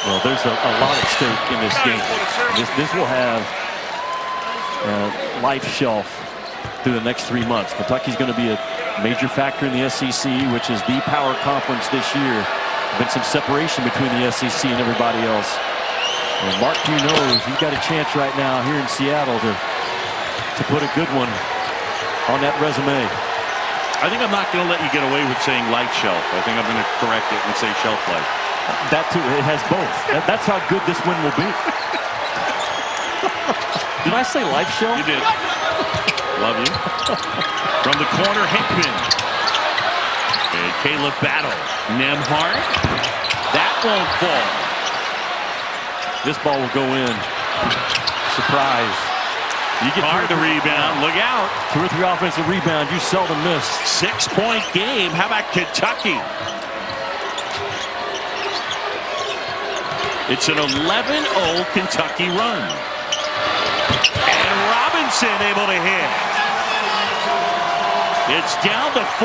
Well, there's a lot at stake in this game. This will have a life shelf through the next 3 months. Kentucky's going to be a major factor in the SEC, which is the power conference this year. Been some separation between the SEC and everybody else. And Mark Few knows he's got a chance right now here in Seattle to put a good one on that resume. I think I'm not going to let you get away with saying life shelf. I think I'm going to correct it and say shelf life. That too, it has both. That's how good this win will be. Did I say life shelf? You did. Love you. From the corner, Hickman. And Caleb Battle. Nembhard. That won't fall. This ball will go in. Surprise. You get hard to rebound. Look out. 2 or 3 offensive rebounds. You seldom miss. 6-point game. How about Kentucky? It's an 11-0 Kentucky run. And Robinson able to hit. It's down to 4.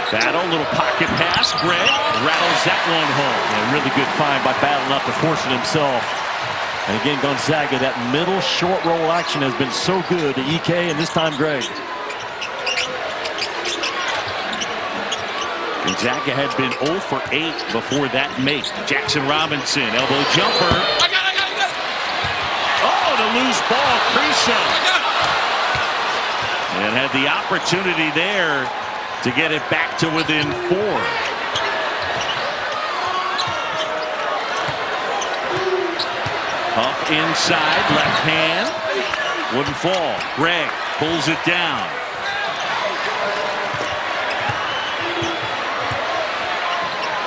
Battle, little pocket pass. Greg rattles that one home. A really good find by Battle not to force it himself. And again, Gonzaga, that middle short roll action has been so good to EK and this time Greg. Gonzaga had been 0 for 8 before that make. Jackson Robinson, elbow jumper. I got it. Oh, the loose ball, Creason. And had the opportunity there to get it back to within 4. Up inside, left hand. Wouldn't fall. Greg pulls it down.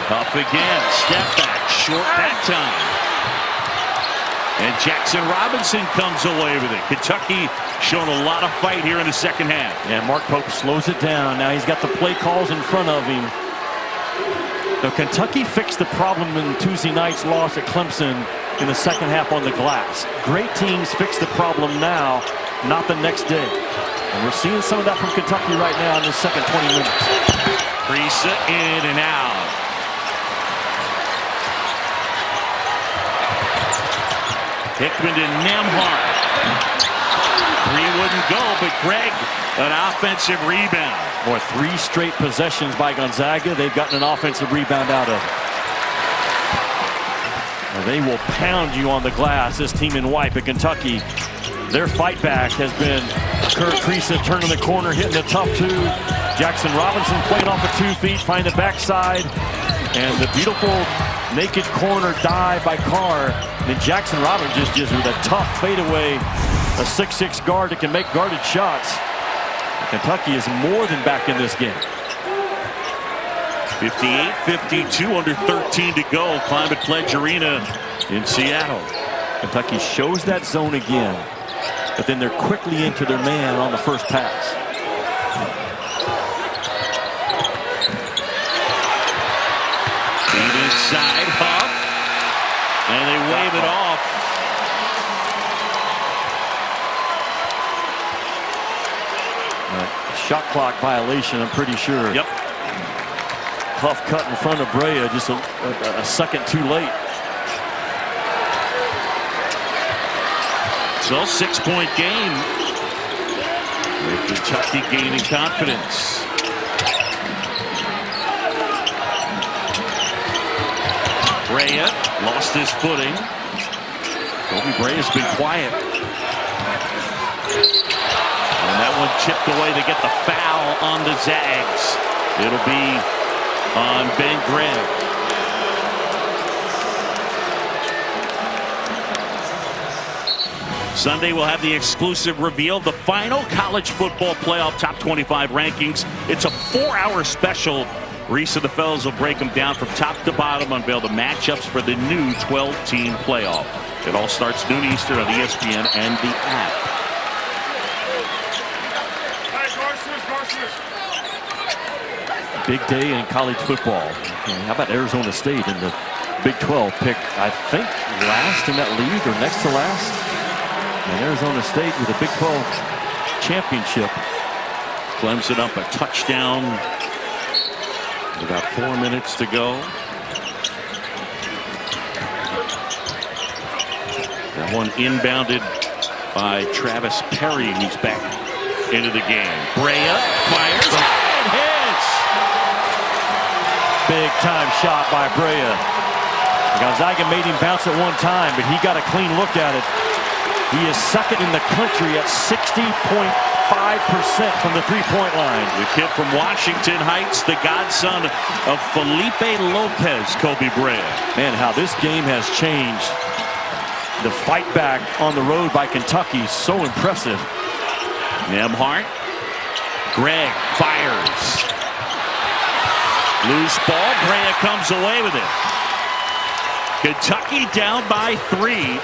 Up again, step back, short that time. And Jackson Robinson comes away with it. Kentucky showing a lot of fight here in the second half. Yeah, Mark Pope slows it down. Now he's got the play calls in front of him. Now, Kentucky fixed the problem in Tuesday night's loss at Clemson in the second half on the glass. Great teams fix the problem now, not the next day. And we're seeing some of that from Kentucky right now in the second 20 minutes. Creason in and out. Hickman to Nembhard. 3 wouldn't go, but Greg, an offensive rebound. More 3 straight possessions by Gonzaga. They've gotten an offensive rebound out of. Now they will pound you on the glass, this team in white, but Kentucky, their fight back has been Kurt Creason turning the corner, hitting a tough 2. Jackson Robinson playing off of 2 feet, find the backside. And the beautiful naked corner dive by Carr. And Jackson Robinson just with a tough fadeaway, a 6'6" guard that can make guarded shots. Kentucky is more than back in this game. 58-52, under 13 to go. Climate Pledge Arena in Seattle. Kentucky shows that zone again, but then they're quickly into their man on the first pass. Inside, Huff, and they wave it off. Shot clock violation, I'm pretty sure. Yep. Huff cut in front of Brea, just a second too late. So 6-point game. With Kentucky gaining confidence. Brea lost his footing. Kobe Brea's been quiet. And that one chipped away to get the foul on the Zags. It'll be on Ben Gregg. Sunday we'll have the exclusive reveal of the final college football playoff top 25 rankings. It's a 4-hour special. Reese and the fellas will break them down from top to bottom, unveil the matchups for the new 12-team playoff. It all starts noon Eastern on ESPN and the app. Big day in college football. And how about Arizona State in the Big 12 picked, I think, last in that league or next to last? And Arizona State with a Big 12 championship. Clemson up a touchdown. About 4 minutes to go. That one inbounded by Travis Perry, who's back into the game. Brea fires and hits. Big time shot by Brea. Gonzaga made him bounce at one time, but he got a clean look at it. He is second in the country at 60.5% from the three-point line. The kid from Washington Heights, the godson of Felipe Lopez, Kobe Brea. Man, how this game has changed. The fight back on the road by Kentucky, so impressive. Nembhard. Gregg fires. Loose ball. Brea comes away with it. Kentucky down by 3.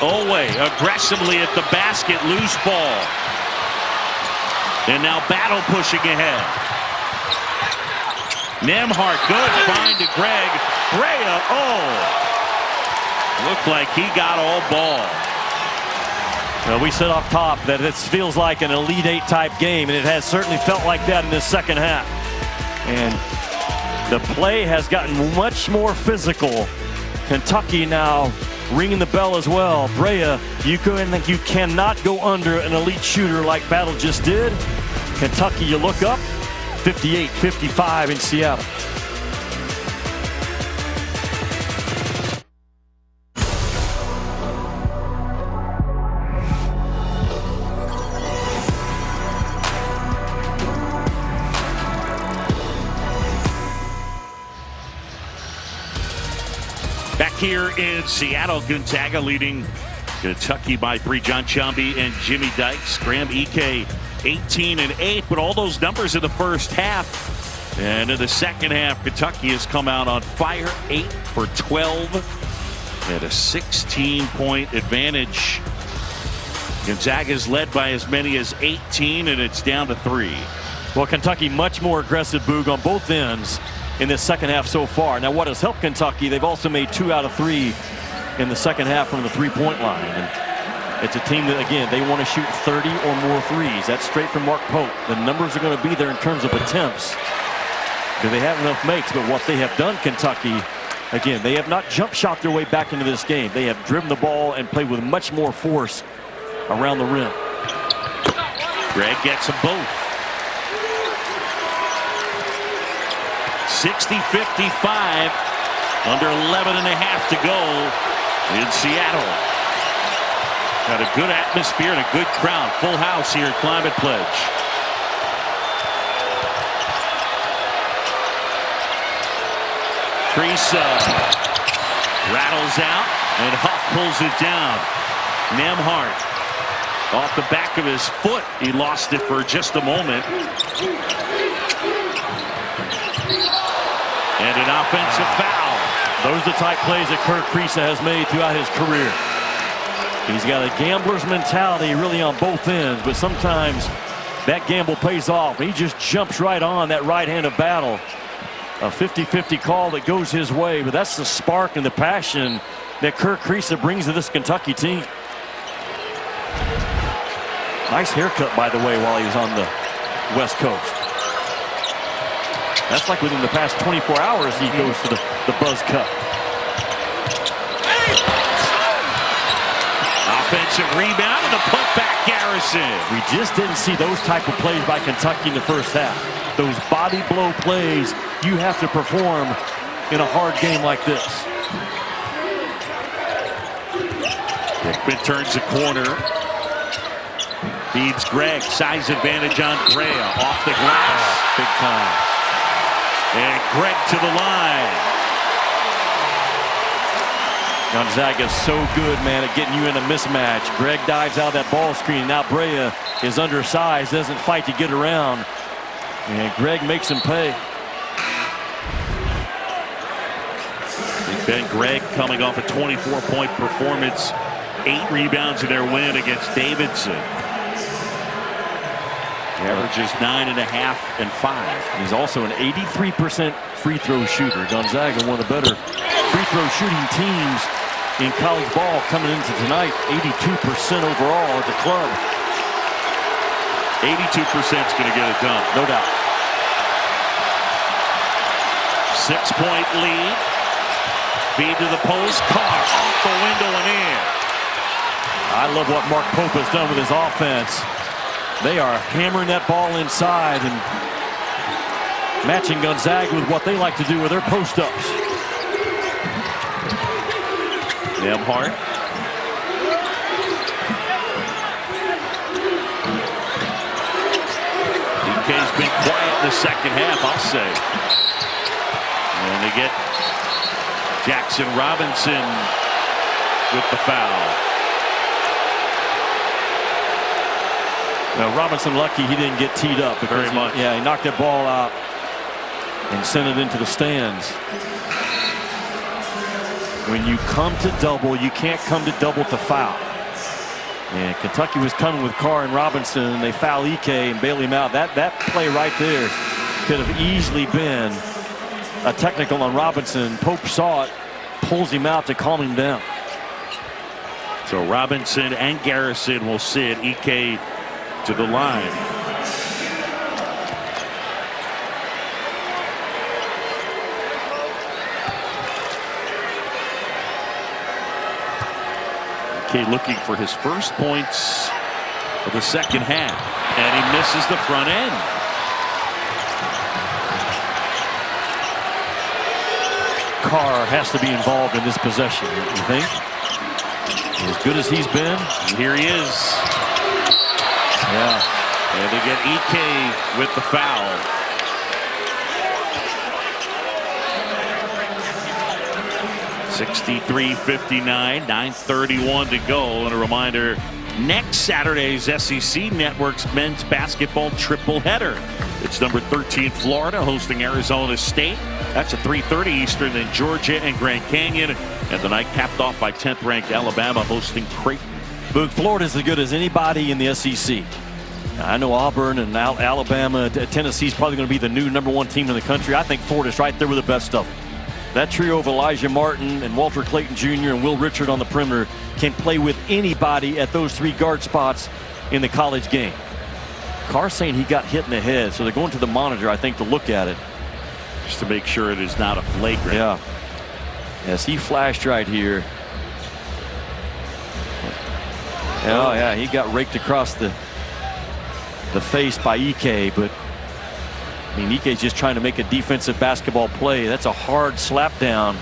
Olwe aggressively at the basket. Loose ball. And now Battle pushing ahead. Nembhard, good find to Gregg. Brea, looked like he got all ball. Well, we said off top that this feels like an Elite Eight type game, and it has certainly felt like that in this second half. And the play has gotten much more physical. Kentucky now ringing the bell as well. Brea, you cannot go under an elite shooter like Battle just did. Kentucky, you look up, 58-55 in Seattle. Back here in Seattle, Gonzaga leading Kentucky by 3. John Chambee and Jimmy Dykes. Graham Ike 18 and 8, but all those numbers in the first half. And in the second half, Kentucky has come out on fire, 8 for 12 at a 16-point advantage. Gonzaga's led by as many as 18, and it's down to 3. Well, Kentucky much more aggressive, Boog, on both ends in this second half so far. Now, what has helped Kentucky, they've also made 2 out of 3 in the second half from the three-point line. And it's a team that, again, they want to shoot 30 or more threes. That's straight from Mark Pope. The numbers are going to be there in terms of attempts. Do they have enough makes? But what they have done, Kentucky, again, they have not jump shot their way back into this game. They have driven the ball and played with much more force around the rim. Gregg gets them both. 60-55, under 11 and a half to go in Seattle. Got a good atmosphere and a good crowd. Full house here at Climate Pledge. Kriisa rattles out, and Huff pulls it down. Nembhard off the back of his foot. He lost it for just a moment. And an offensive foul. Those are the type plays that Kirk Kriisa has made throughout his career. He's got a gambler's mentality really on both ends, but sometimes that gamble pays off. He just jumps right on that right hand of Battle. A 50-50 call that goes his way, but that's the spark and the passion that Kirk Kriisa brings to this Kentucky team. Nice haircut, by the way, while he was on the West Coast. That's like within the past 24 hours he goes to the buzz cut. Offensive rebound and a putback, Garrison. We just didn't see those type of plays by Kentucky in the first half. Those body blow plays you have to perform in a hard game like this. Hickman turns the corner. Feeds Gregg. Size advantage on Brea. Off the glass. Big time. And Gregg to the line. Gonzaga's so good, man, at getting you in a mismatch. Gregg dives out that ball screen. Now Brea is undersized, doesn't fight to get around. And Gregg makes him pay. Ben Gregg coming off a 24-point performance. 8 rebounds in their win against Davidson. Averages 9.5 and 5. He's also an 83% free throw shooter. Gonzaga, one of the better free throw shooting teams in college ball coming into tonight. 82% overall at the club. 82% is going to get it done. No doubt. 6-point lead. Feed to the post. Carr off the window and in. I love what Mark Pope has done with his offense. They are hammering that ball inside and matching Gonzaga with what they like to do with their post-ups. Nembhard. DK's been quiet in the second half, I'll say. And they get Jackson Robinson with the foul. Now, Robinson lucky he didn't get teed up. Very much. Yeah, he knocked that ball out and sent it into the stands. When you come to double, you can't come to double to foul. And Kentucky was coming with Carr and Robinson, and they foul Ike and bail him out. That play right there could have easily been a technical on Robinson. Pope saw it, pulls him out to calm him down. So Robinson and Garrison will sit. Ike to the line. Ike looking for his first points of the second half, and he misses the front end. Carr has to be involved in this possession, you think? As good as he's been, And here he is. yeah. And they get Ike with the foul. (63-59), 9:31 to go. And a reminder, next Saturday's SEC Network's men's basketball triple header. It's number 13 Florida hosting Arizona State. That's at 3:30 Eastern. Then Georgia and Grand Canyon. And the night capped off by 10th ranked Alabama hosting Creighton. Boog, Florida's as good as anybody in the SEC. I know Auburn and Alabama, Tennessee's probably going to be the new #1 team in the country. I think Florida's right there with the best of them. That trio of Elijah Martin and Walter Clayton Jr. and Will Richard on the perimeter can play with anybody at those 3 guard spots in the college game. Carr saying he got hit in the head, so they're going to the monitor, I think, to look at it. Just to make sure it is not a flagrant. Yeah. Yes, he flashed right here. Oh, yeah, he got raked across the face by Ike, but I mean, Ike's just trying to make a defensive basketball play. That's a hard slap down.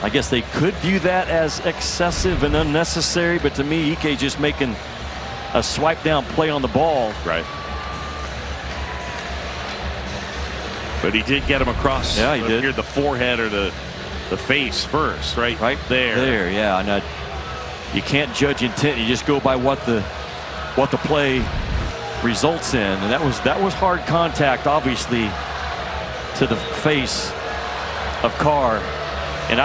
I guess they could view that as excessive and unnecessary, but to me, Ike just making a swipe down play on the ball. Right. But he did get him across. Yeah, he did. Here, the forehead or the face first, right? Right there. There, yeah. And you can't judge intent. You just go by what the play results in, and that was hard contact, obviously, to the face of Carr. And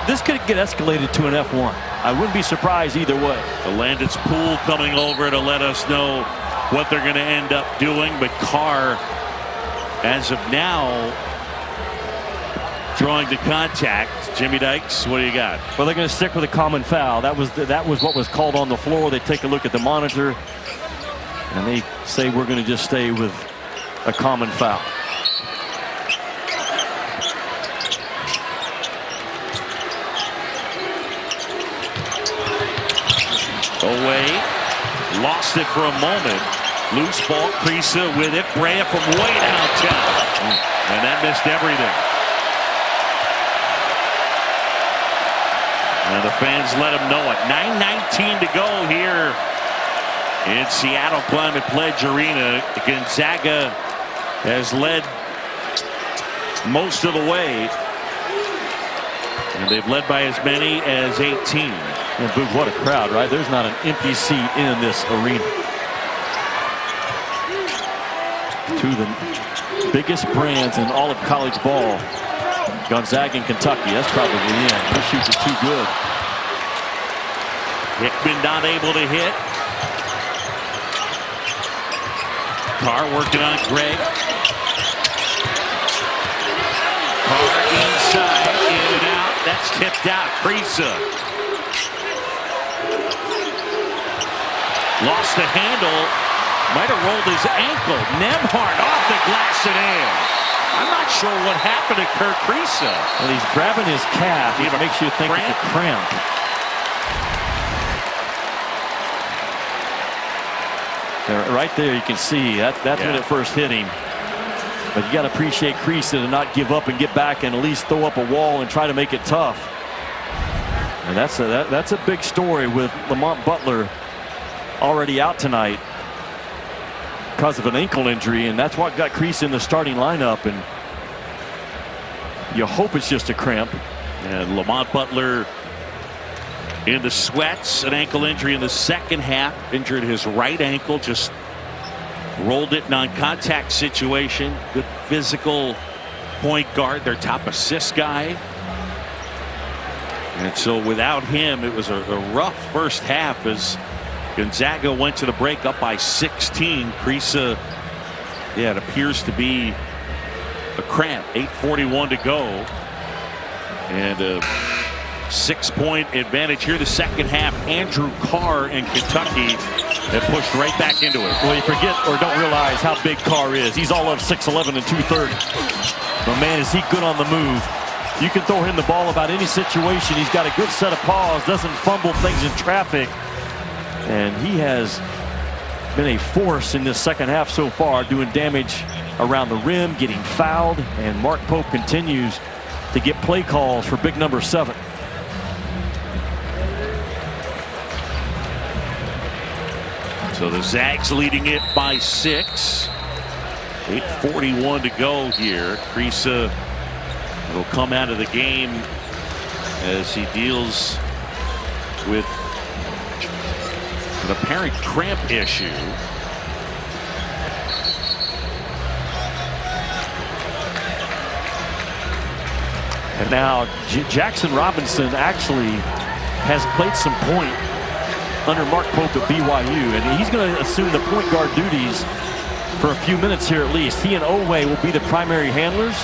this could get escalated to an F1. I wouldn't be surprised either way. The Landis Pool coming over to let us know what they're going to end up doing, but Carr, as of now, drawing the contact. Jimmy Dykes, what do you got? Well, they're going to stick with a common foul. That was what was called on the floor. They take a look at the monitor, and they say we're going to just stay with a common foul. Away, lost it for a moment. Loose ball, Krisa with it. Brea from way downtown, and that missed everything. And the fans let him know it. 9:19 to go here in Seattle Climate Pledge Arena. Gonzaga has led most of the way, and they've led by as many as 18. And Boog, what a crowd, right? There's not an empty seat in this arena. Two of the biggest brands in all of college ball, Gonzaga and Kentucky. That's probably the end. Those shoots are too good. Hickman not able to hit. Carr working on Greg. Carr inside, in and out. That's tipped out. Kriisa lost the handle. Might have rolled his ankle. Nembhard off the glass and in. I'm not sure what happened to Kirk Kriisa. Well, he's grabbing his calf. It makes you think it's a cramp. Right there, you can see that's when it first hit him. But you got to appreciate Kriisa to not give up and get back and at least throw up a wall and try to make it tough. And that's a big story with Lamont Butler already out tonight because of an ankle injury, and that's what got Kriisa in the starting lineup. And you hope it's just a cramp. And Lamont Butler in the sweats, an ankle injury in the second half, injured his right ankle, just rolled it non-contact situation. Good physical point guard, their top assist guy. And so without him, it was a rough first half as Gonzaga went to the break up by 16. Kriisa, it appears to be a cramp. 8:41 to go. And a 6-point advantage here the second half. Andrew Carr in Kentucky have pushed right back into it. Well, you forget or don't realize how big Carr is. He's all of 6'11" and 230. But man, is he good on the move. You can throw him the ball about any situation. He's got a good set of paws, doesn't fumble things in traffic. And he has been a force in this second half so far, doing damage around the rim, getting fouled. And Mark Pope continues to get play calls for big number 7. So the Zags leading it by 6. 8:41 to go here. Kriisa will come out of the game as he deals with an apparent cramp issue. And now Jackson Robinson actually has played some point under Mark Pope at BYU, and he's going to assume the point guard duties for a few minutes here at least. He and Owe will be the primary handlers,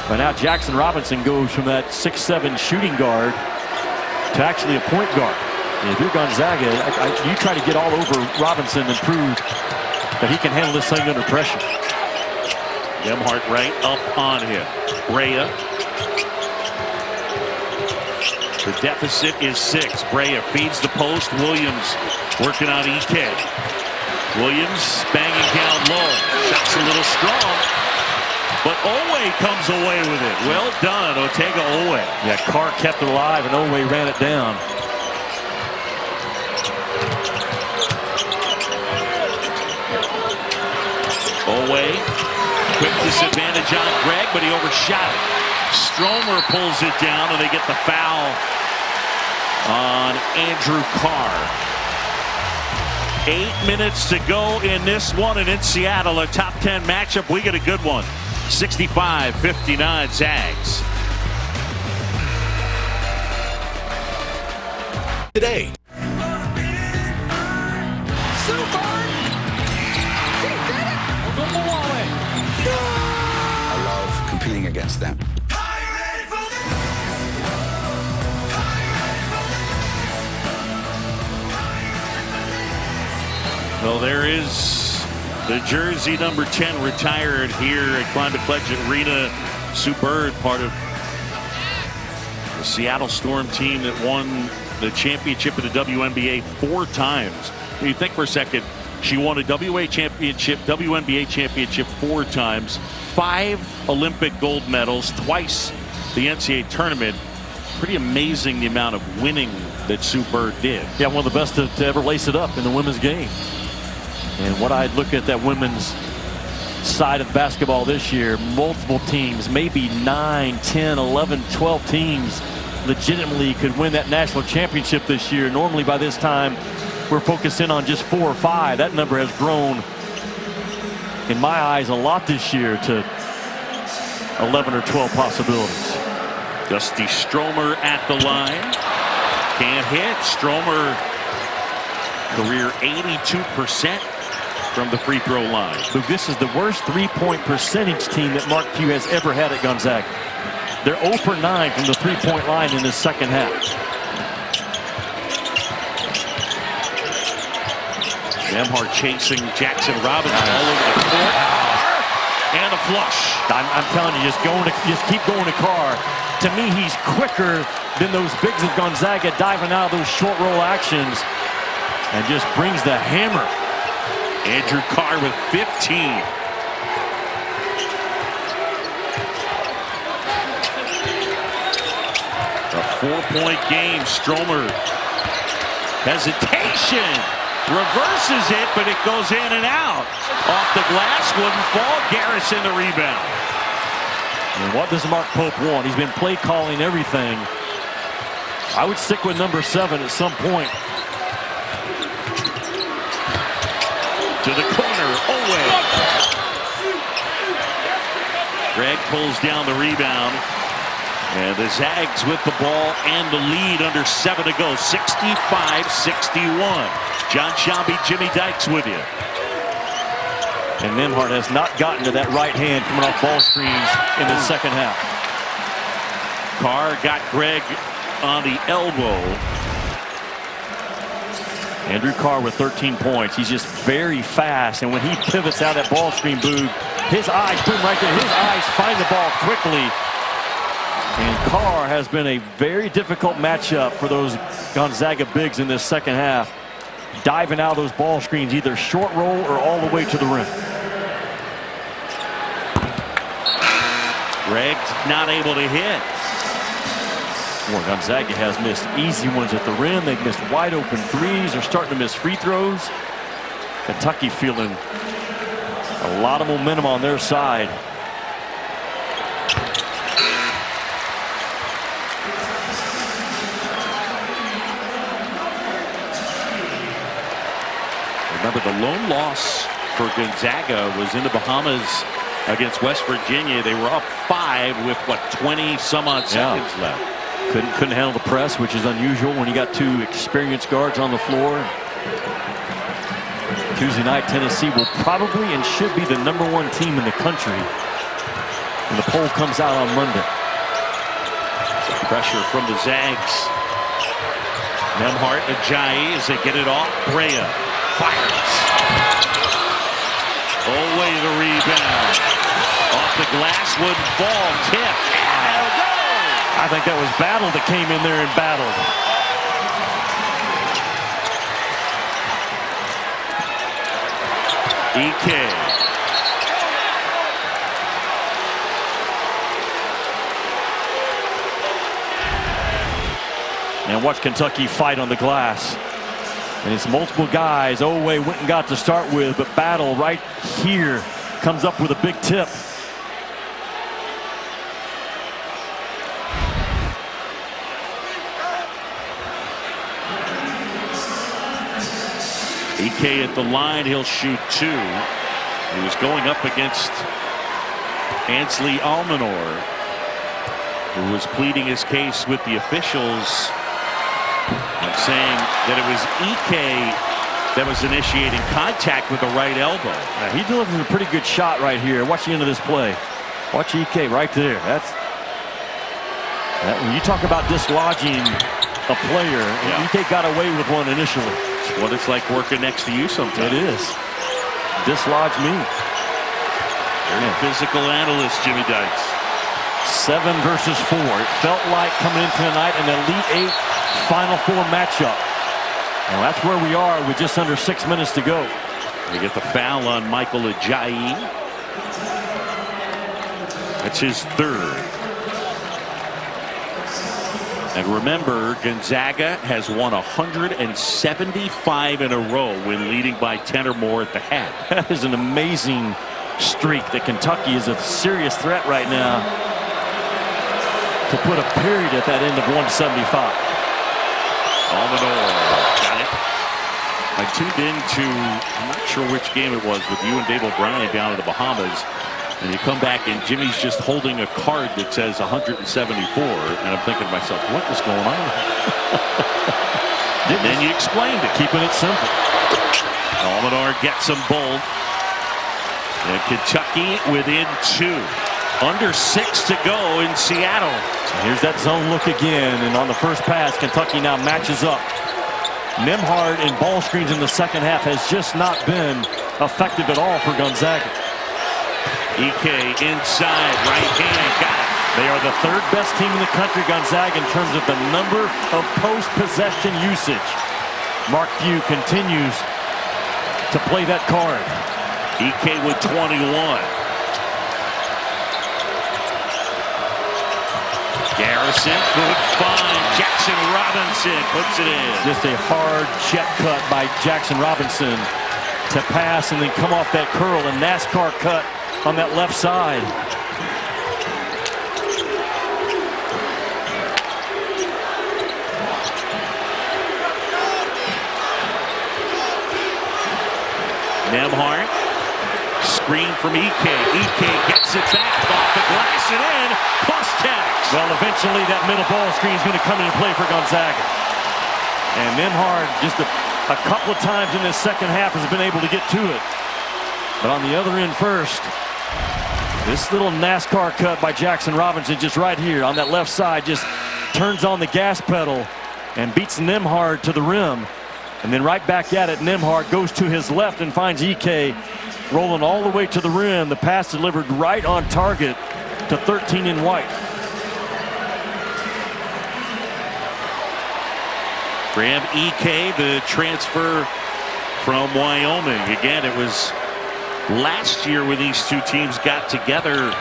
but now Jackson Robinson goes from that 6'7" shooting guard to actually a point guard. And if you're Gonzaga, you try to get all over Robinson and prove that he can handle this thing under pressure. Nembhard right up on him. Brea. The deficit is 6. Brea feeds the post. Williams working on EK. Williams banging down low. Shot's a little strong, but Owe comes away with it. Well done, Otega Owe. Yeah, Carr kept it alive and Owe ran it down. Owe, quick disadvantage on Greg, but he overshot it. Stromer pulls it down, and they get the foul on Andrew Carr. 8 minutes to go in this one, and in Seattle, a top 10 matchup. We get a good one. 65-59 Zags. Today. I love competing against them. Well, there is the jersey number 10 retired here at Klondike Pledge Arena. Sue Bird, part of the Seattle Storm team that won the championship in the WNBA 4 times. When you think for a second, she won a WNBA championship 4 times, 5 Olympic gold medals, twice the NCAA tournament. Pretty amazing the amount of winning that Sue Bird did. Yeah, one of the best to ever lace it up in the women's game. And what I'd look at that women's side of basketball this year, multiple teams, maybe 9, 10, 11, 12 teams legitimately could win that national championship this year. Normally by this time, we're focused in on just 4 or 5. That number has grown, in my eyes, a lot this year to 11 or 12 possibilities. Dusty Stromer at the line. Can't hit. Stromer, career 82% from the free throw line. Luke, this is the worst three-point percentage team that Mark Q has ever had at Gonzaga. They're 0 for 9 from the three-point line in the second half. Nembhard chasing Jackson Robinson all over the court. And a flush. I'm telling you, just keep going to Carr. To me, he's quicker than those bigs of Gonzaga, diving out of those short roll actions, and just brings the hammer. Andrew Carr with 15. A 4-point game. Stromer. Hesitation. Reverses it, but it goes in and out. Off the glass, wouldn't fall. Garrison the rebound. And what does Mark Pope want? He's been play calling everything. I would stick with number 7 at some point. To the corner, Owe. Greg pulls down the rebound. And the Zags with the ball and the lead under 7 to go. 65-61. John Shambi, Jimmy Dykes with you. And Nembhard has not gotten to that right hand coming off ball screens in the second half. Carr got Greg on the elbow. Andrew Carr with 13 points. He's just very fast. And when he pivots out that ball screen, Boog, his eyes, boom, right there, his eyes find the ball quickly. And Carr has been a very difficult matchup for those Gonzaga bigs in this second half. Diving out of those ball screens, either short roll or all the way to the rim. Greg not able to hit. Boy, Gonzaga has missed easy ones at the rim. They've missed wide open threes. They're starting to miss free throws. Kentucky feeling a lot of momentum on their side. Remember, the lone loss for Gonzaga was in the Bahamas against West Virginia. They were up 5 with, what, 20-some-odd seconds left. Couldn't handle the press, which is unusual when you got 2 experienced guards on the floor. Tuesday night, Tennessee will probably and should be the #1 team in the country when the poll comes out on Monday. Pressure from the Zags. Nembhard, Ajayi as they get it off. Brea fires. Away the rebound. Off the glass, wouldn't fall. Tip. And go. I think that was Battle that came in there and battled. EK. And watch Kentucky fight on the glass. And it's multiple guys. Owe went and got to start with, but Battle right here comes up with a big tip. EK at the line, he'll shoot 2. He was going up against Ansley Almanor, who was pleading his case with the officials and saying that it was EK that was initiating contact with the right elbow. He delivers a pretty good shot right here. Watch the end of this play. Watch EK right there. When you talk about dislodging a player, EK got away with one initially. It's what it's like working next to you sometimes. It is. Dislodge me. Very physical analyst, Jimmy Dykes. 7 versus 4. It felt like coming into tonight an Elite 8 Final Four matchup. And that's where we are with just under 6 minutes to go. They get the foul on Michael Ajayi. That's his 3rd. And remember, Gonzaga has won 175 in a row when leading by 10 or more at the half. That is an amazing streak that Kentucky is a serious threat right now to put a period at that end of 175. Almanor got it. I tuned into, I'm not sure which game it was, with you and Dave O'Brien down in the Bahamas. And you come back and Jimmy's just holding a card that says 174. And I'm thinking to myself, what is going on? And then you explained it, keeping it simple. Almenor gets them both. And Kentucky within 2. Under 6 to go in Seattle. Here's that zone look again, and on the first pass, Kentucky now matches up. Nembhard in ball screens in the second half has just not been effective at all for Gonzaga. Ike inside, right hand, got it. They are the 3rd best team in the country, Gonzaga, in terms of the number of post-possession usage. Mark Few continues to play that card. Ike with 21. Garrison, good find. Jackson Robinson puts it in. Just a hard check cut by Jackson Robinson to pass and then come off that curl. A NASCAR cut on that left side. Nembhard, screen from Ike. Ike gets it back off the glass and in, plus tax. Well, eventually that middle ball screen is going to come into play for Gonzaga. And Nembhard just a couple of times in this second half has been able to get to it. But on the other end first, this little NASCAR cut by Jackson Robinson just right here on that left side just turns on the gas pedal and beats Nembhard to the rim. And then right back at it, Nembhard goes to his left and finds Ike rolling all the way to the rim. The pass delivered right on target to 13 in white. Graham Ike, the transfer from Wyoming. Again, it was last year when these two teams got together.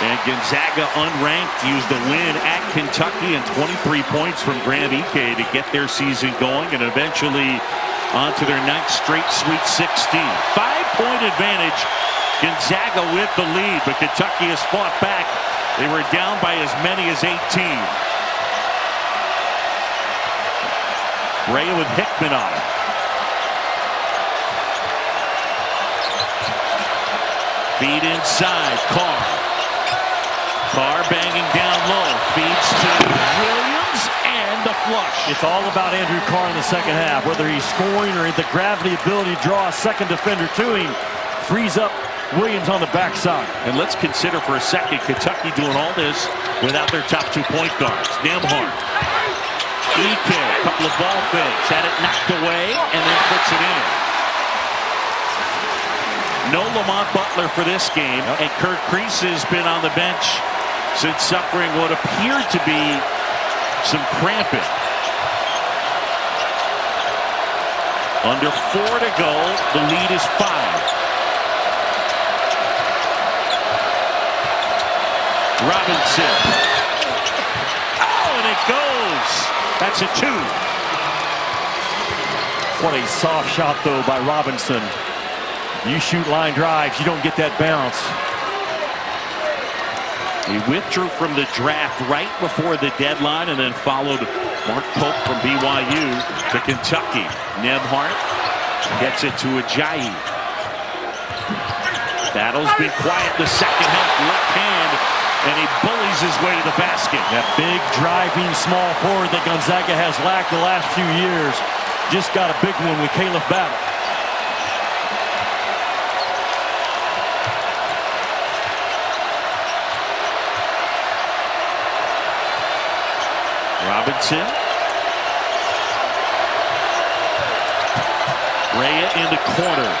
And Gonzaga, unranked, used the win at Kentucky and 23 points from Graham Ike to get their season going and eventually on to their 9th straight Sweet 16. 5-point advantage. Gonzaga with the lead, but Kentucky has fought back. They were down by as many as 18. Ray with Hickman on it. Feed inside, Carr banging down low, feeds to Williams, and the flush. It's all about Andrew Carr in the second half, whether he's scoring or the gravity ability to draw a second defender to him, frees up Williams on the backside. And let's consider for a second Kentucky doing all this without their top 2 point guards. Nembhard, Ike, a couple of ball fakes, had it knocked away, and then puts it in. No Lamont Butler for this game, and Kirk Crease has been on the bench since suffering what appeared to be some cramping. Under 4 to go, the lead is 5. Robinson. Oh, and it goes. That's a 2. What a soft shot, though, by Robinson. You shoot line drives, you don't get that bounce. He withdrew from the draft right before the deadline and then followed Mark Pope from BYU to Kentucky. Nembhard gets it to Ajayi. Battle's been quiet the second half, left hand, and he bullies his way to the basket. That big driving small forward that Gonzaga has lacked the last few years just got a big one with Caleb Battle. Robinson. Rhea in the corner.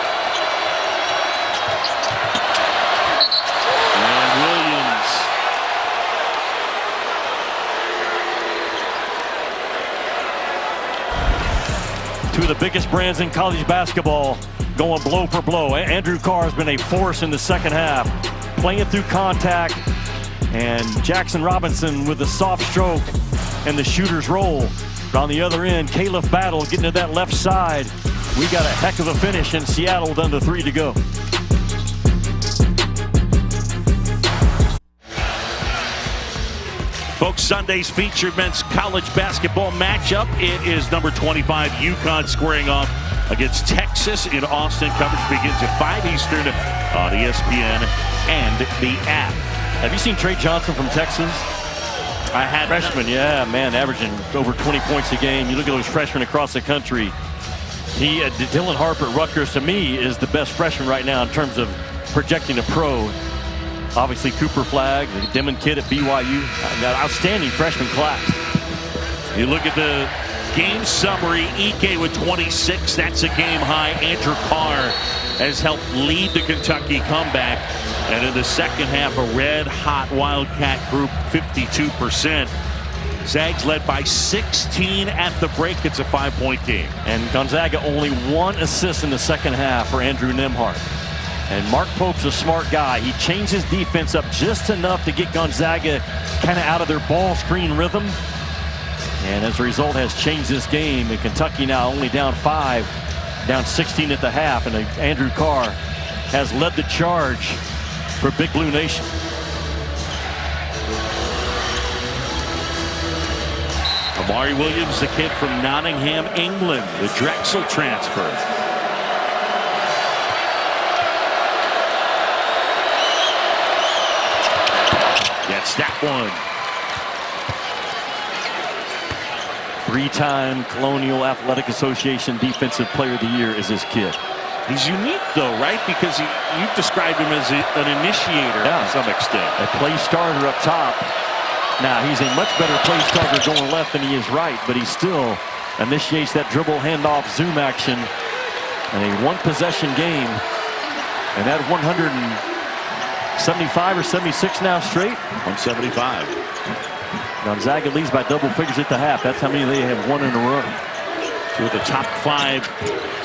And Williams. Two of the biggest brands in college basketball going blow for blow. Andrew Carr has been a force in the second half, playing through contact, and Jackson Robinson with the soft stroke and the shooter's roll. But on the other end, Caleb Battle getting to that left side. We got a heck of a finish in Seattle with under 3 to go. Folks, Sunday's featured men's college basketball matchup. It is number 25 UConn squaring off against Texas in Austin. Coverage begins at 5 Eastern on ESPN and the app. Have you seen Trey Johnson from Texas? I had freshman, yeah, man, averaging over 20 points a game. You look at those freshmen across the country. Dylan Harper at Rutgers, to me, is the best freshman right now in terms of projecting a pro. Obviously, Cooper Flagg, the Demon kid at BYU, an outstanding freshman class. You look at the game summary, Ike with 26. That's a game high. Andrew Carr has helped lead the Kentucky comeback. And in the second half, a red-hot Wildcat group, 52%. Zags led by 16 at the break. It's a 5-point game. And Gonzaga only 1 assist in the second half for Andrew Nembhard. And Mark Pope's a smart guy. He changed his defense up just enough to get Gonzaga kind of out of their ball screen rhythm. And as a result has changed this game. And Kentucky now only down 5, down 16 at the half. And Andrew Carr has led the charge for Big Blue Nation. Amari Williams, the kid from Nottingham, England, the Drexel transfer. Gets that one. 3-time Colonial Athletic Association Defensive Player of the Year is this kid. He's unique, though, right? Because you've described him as an initiator to some extent. A play starter up top. Now, he's a much better play starter going left than he is right, but he still initiates that dribble handoff zoom action in a one-possession game. And that 175 or 76 now straight? 175. Gonzaga leads by double figures at the half. That's how many they have won in a row. Two of the top 5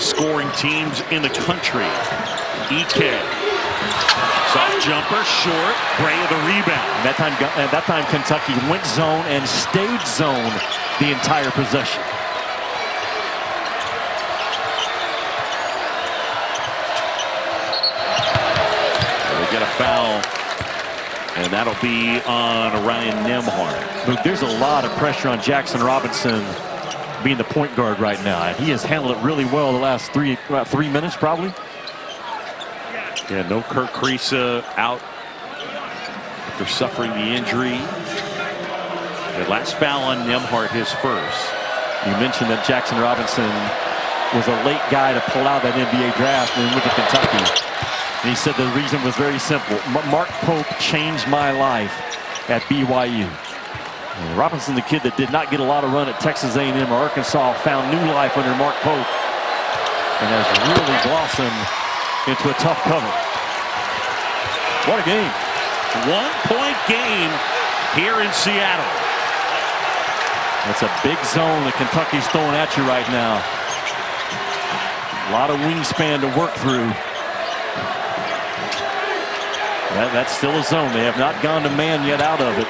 scoring teams in the country. Ike. Soft jumper, short. Bray of the rebound. And that time Kentucky went zone and stayed zone the entire possession. They get a foul. And that'll be on Ryan Nembhard. Luke, there's a lot of pressure on Jackson Robinson being the point guard right now. And he has handled it really well the last about 3 minutes probably. Yeah, no Kirk Kriisa out after suffering the injury. The last foul on Nembhard, his first. You mentioned that Jackson Robinson was a late guy to pull out that NBA draft and went to Kentucky. And he said the reason was very simple. Mark Pope changed my life at BYU. And Robinson, the kid that did not get a lot of run at Texas A&M or Arkansas, found new life under Mark Pope and has really blossomed into a tough cover. What a game. 1-point game here in Seattle. It's a big zone that Kentucky's throwing at you right now. A lot of wingspan to work through. That's still a zone. They have not gone to man yet out of it.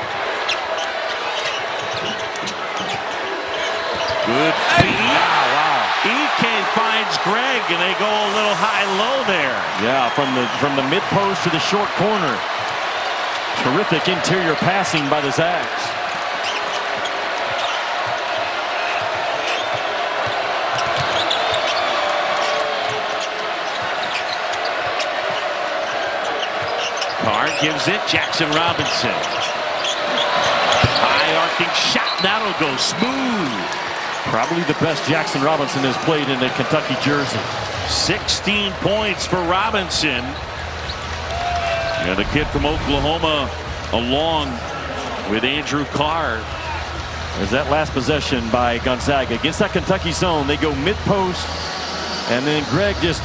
Good feed. Wow. Ike finds Greg, and they go a little high-low there. Yeah, from the mid-post to the short corner. Terrific interior passing by the Zags. Carr gives it. Jackson Robinson. High arcing shot. That'll go smooth. Probably the best Jackson Robinson has played in a Kentucky jersey. 16 points for Robinson. And the kid from Oklahoma along with Andrew Carr. As that last possession by Gonzaga against that Kentucky zone, they go mid-post, and then Greg just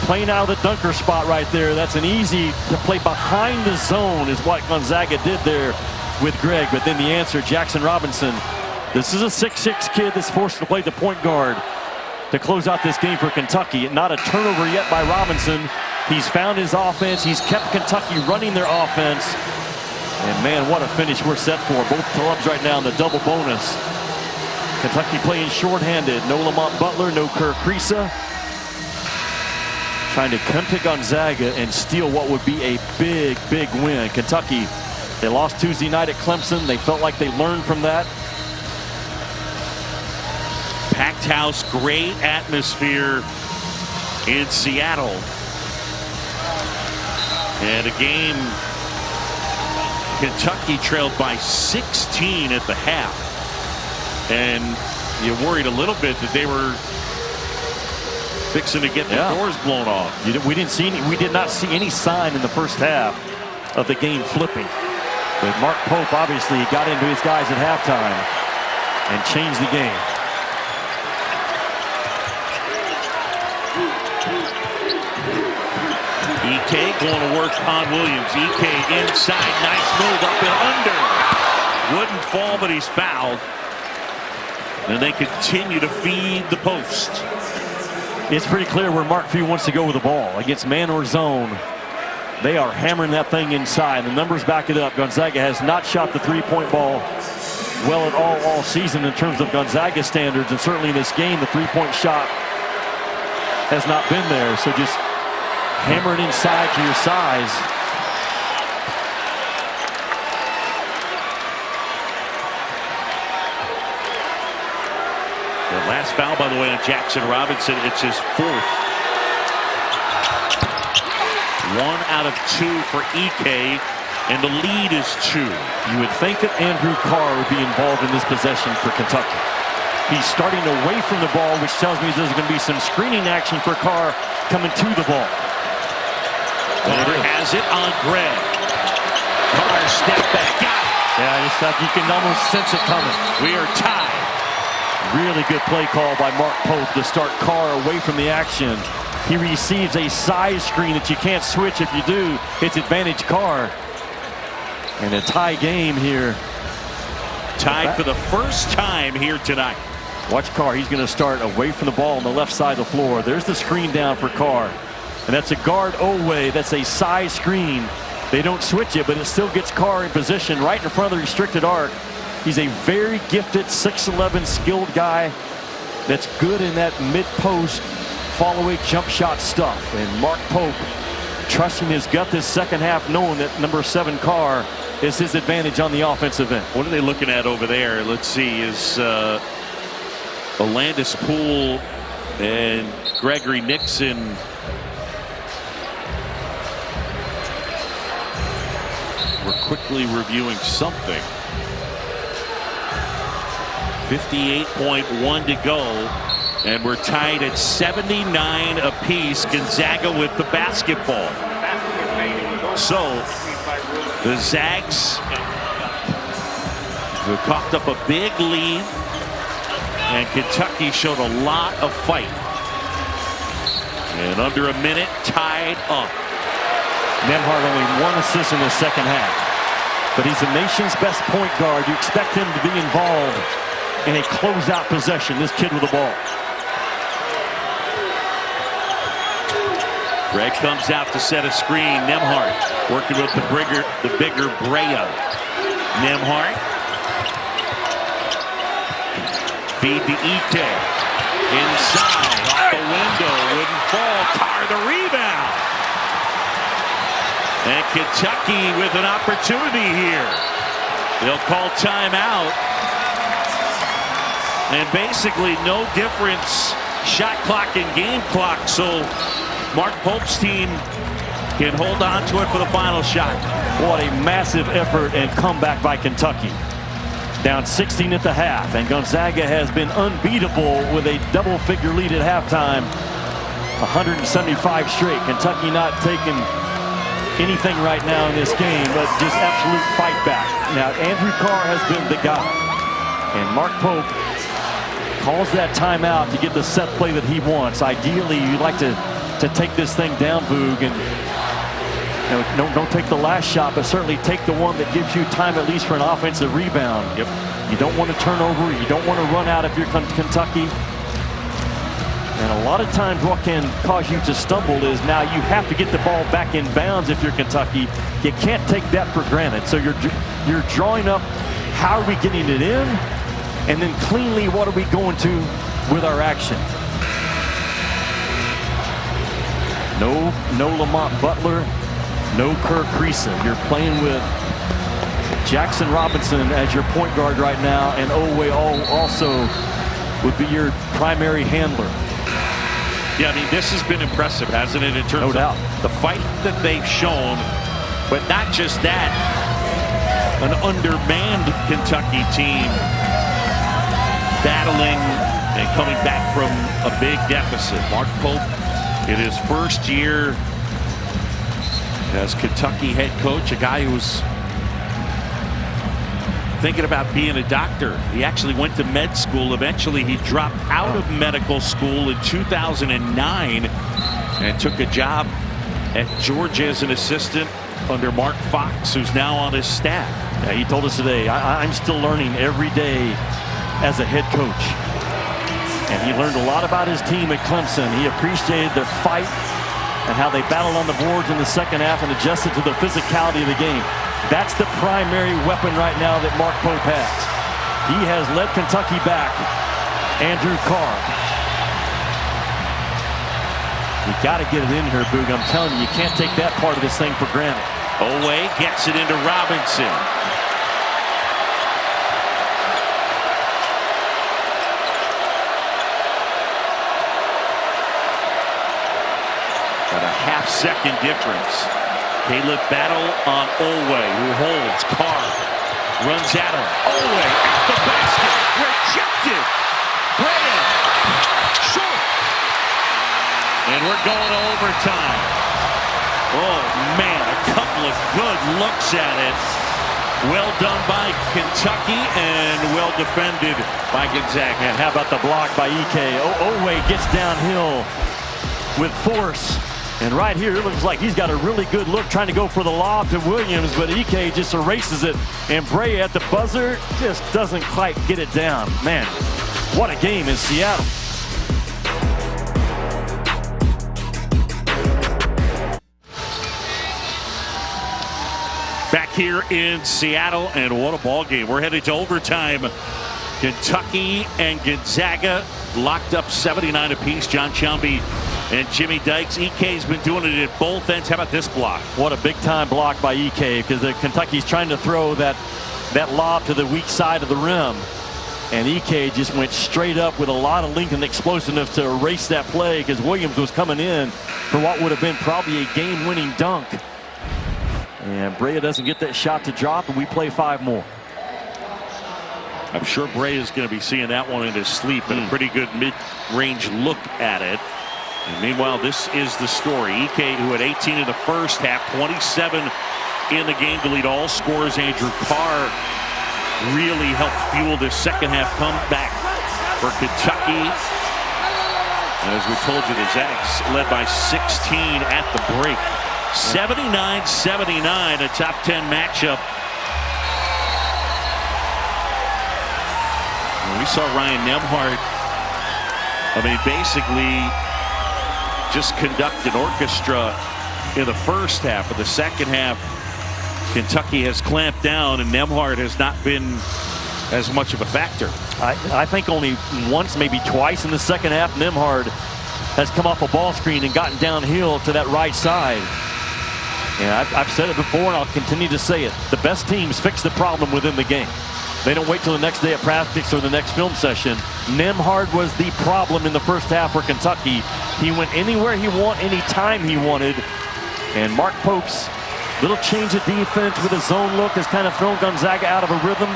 playing out of the dunker spot right there. That's an easy to play behind the zone is what Gonzaga did there with Greg. But then the answer, Jackson Robinson. This is a 6'6" kid that's forced to play the point guard to close out this game for Kentucky. Not a turnover yet by Robinson. He's found his offense. He's kept Kentucky running their offense. And man, what a finish we're set for. Both clubs right now in the double bonus. Kentucky playing shorthanded. No Lamont Butler, no Kirk Kriisa. Trying to come to Gonzaga and steal what would be a big, big win. Kentucky, they lost Tuesday night at Clemson. They felt like they learned from that. Packed house, great atmosphere in Seattle. And a game Kentucky trailed by 16 at the half. And you worried a little bit that they were fixing to get the doors blown off. We did not see any sign in the first half of the game flipping. But Mark Pope obviously got into his guys at halftime and changed the game. EK going to work on Williams. EK inside, nice move up and under. Wouldn't fall, but he's fouled. And they continue to feed the post. It's pretty clear where Mark Few wants to go with the ball. Against man or zone, they are hammering that thing inside. The numbers back it up. Gonzaga has not shot the three-point ball well at all season in terms of Gonzaga standards. And certainly in this game, the three-point shot has not been there. So just hammer it inside to your size. The last foul, by the way, on Jackson Robinson. It's his fourth. 1 out of 2 for EK, and the lead is 2. You would think that Andrew Carr would be involved in this possession for Kentucky. He's starting away from the ball, which tells me there's going to be some screening action for Carr coming to the ball. Carr has it on Greg. Carr step back, got it. Yeah, it's like you can almost sense it coming. We are tied. Really good play call by Mark Pope to start Carr away from the action. He receives a side screen that you can't switch. If you do, it's advantage Carr. And a tie game here. Tied for the first time here tonight. Watch Carr. He's going to start away from the ball on the left side of the floor. There's the screen down for Carr. And that's a guard away. That's a side screen. They don't switch it, but it still gets Carr in position right in front of the restricted arc. He's a very gifted 6'11" skilled guy that's good in that mid-post follow-away jump shot stuff. And Mark Pope trusting his gut this second half, knowing that number 7 Carr is his advantage on the offensive end. What are they looking at over there? Let's see. Is Alandis Poole and Gregory Nixon. We're quickly reviewing something. 58.1 to go, and we're tied at 79 apiece. Gonzaga with the basketball. So the Zags have coughed up a big lead, and Kentucky showed a lot of fight. And under a minute, tied up. Nembhard only 1 assist in the second half, but he's the nation's best point guard. You expect him to be involved in a closeout possession, this kid with the ball. Greg comes out to set a screen. Nembhard working with the bigger Brea. Nembhard. Feed to Ike. Inside, off the window, wouldn't fall. Carr the rebound. And Kentucky with an opportunity here. They'll call timeout. And basically no difference, shot clock and game clock. So Mark Pope's team can hold on to it for the final shot. What a massive effort and comeback by Kentucky. Down 16 at the half, and Gonzaga has been unbeatable with a double-figure lead at halftime. 175 straight. Kentucky not taking anything right now in this game, but just absolute fight back. Now, Andrew Carr has been the guy, and Mark Pope calls that timeout to get the set play that he wants. Ideally, you'd like to take this thing down, Boog, and don't take the last shot, but certainly take the one that gives you time at least for an offensive rebound. Yep. You don't want to turn over. You don't want to run out if you're Kentucky. And a lot of times what can cause you to stumble is now you have to get the ball back in bounds if you're Kentucky. You can't take that for granted. So you're drawing up how are we getting it in, and then cleanly what are we going to with our action. No Lamont Butler, no Kerr Kriisa. You're playing with Jackson Robinson as your point guard right now, and Owe also would be your primary handler. Yeah, I mean, this has been impressive, hasn't it, in terms of the fight that they've shown, but not just that, an undermanned Kentucky team battling and coming back from a big deficit. Mark Pope, in his first year as Kentucky head coach, a guy who was thinking about being a doctor. He actually went to med school. Eventually, he dropped out of medical school in 2009 and took a job at Georgia as an assistant under Mark Fox, who's now on his staff. Yeah, he told us today, I'm still learning every day as a head coach. And he learned a lot about his team at Clemson. He appreciated their fight and how they battled on the boards in the second half and adjusted to the physicality of the game. That's the primary weapon right now that Mark Pope has. He has led Kentucky back. Andrew Carr. You got to get it in here, Boog. I'm telling you, you can't take that part of this thing for granted. Oweh gets it into Robinson. Got a half-second difference. Caleb battle on Oweh, who holds. Carr runs at him. Oweh at the basket. Rejected. Brea. Short. And we're going to overtime. Oh, man, a couple of good looks at it. Well done by Kentucky and well defended by Gonzaga. And how about the block by Ike? Oweh gets downhill with force. And right here, it looks like he's got a really good look trying to go for the lob to Williams, but Ike just erases it. And Brea at the buzzer just doesn't quite get it down. Man, what a game in Seattle. Back here in Seattle, and what a ball game. We're headed to overtime. Kentucky and Gonzaga locked up 79 apiece. John Chumby and Jimmy Dykes. Ike's been doing it at both ends. How about this block? What a big-time block by Ike, because Kentucky's trying to throw that lob to the weak side of the rim. And Ike just went straight up with a lot of length and explosiveness to erase that play, because Williams was coming in for what would have been probably a game-winning dunk. And Brea doesn't get that shot to drop, and we play 5 more. I'm sure Brea is going to be seeing that one in his sleep, and a pretty good mid-range look at it. And meanwhile, this is the story. Ike, who had 18 in the first half, 27 in the game to lead all scorers. Andrew Carr really helped fuel this second half comeback for Kentucky. And as we told you, the Zags led by 16 at the break. 79-79, a top 10 matchup. And we saw Ryan Nembhard, basically just conduct an orchestra in the first half. Of the second half, Kentucky has clamped down, and Nembhard has not been as much of a factor. I think only once, maybe twice in the second half, Nembhard has come off a ball screen and gotten downhill to that right side. Yeah, I've said it before, and I'll continue to say it. The best teams fix the problem within the game. They don't wait till the next day at practice or the next film session. Nembhard was the problem in the first half for Kentucky. He went anywhere he wanted, anytime he wanted. And Mark Pope's little change of defense with a zone look has kind of thrown Gonzaga out of a rhythm.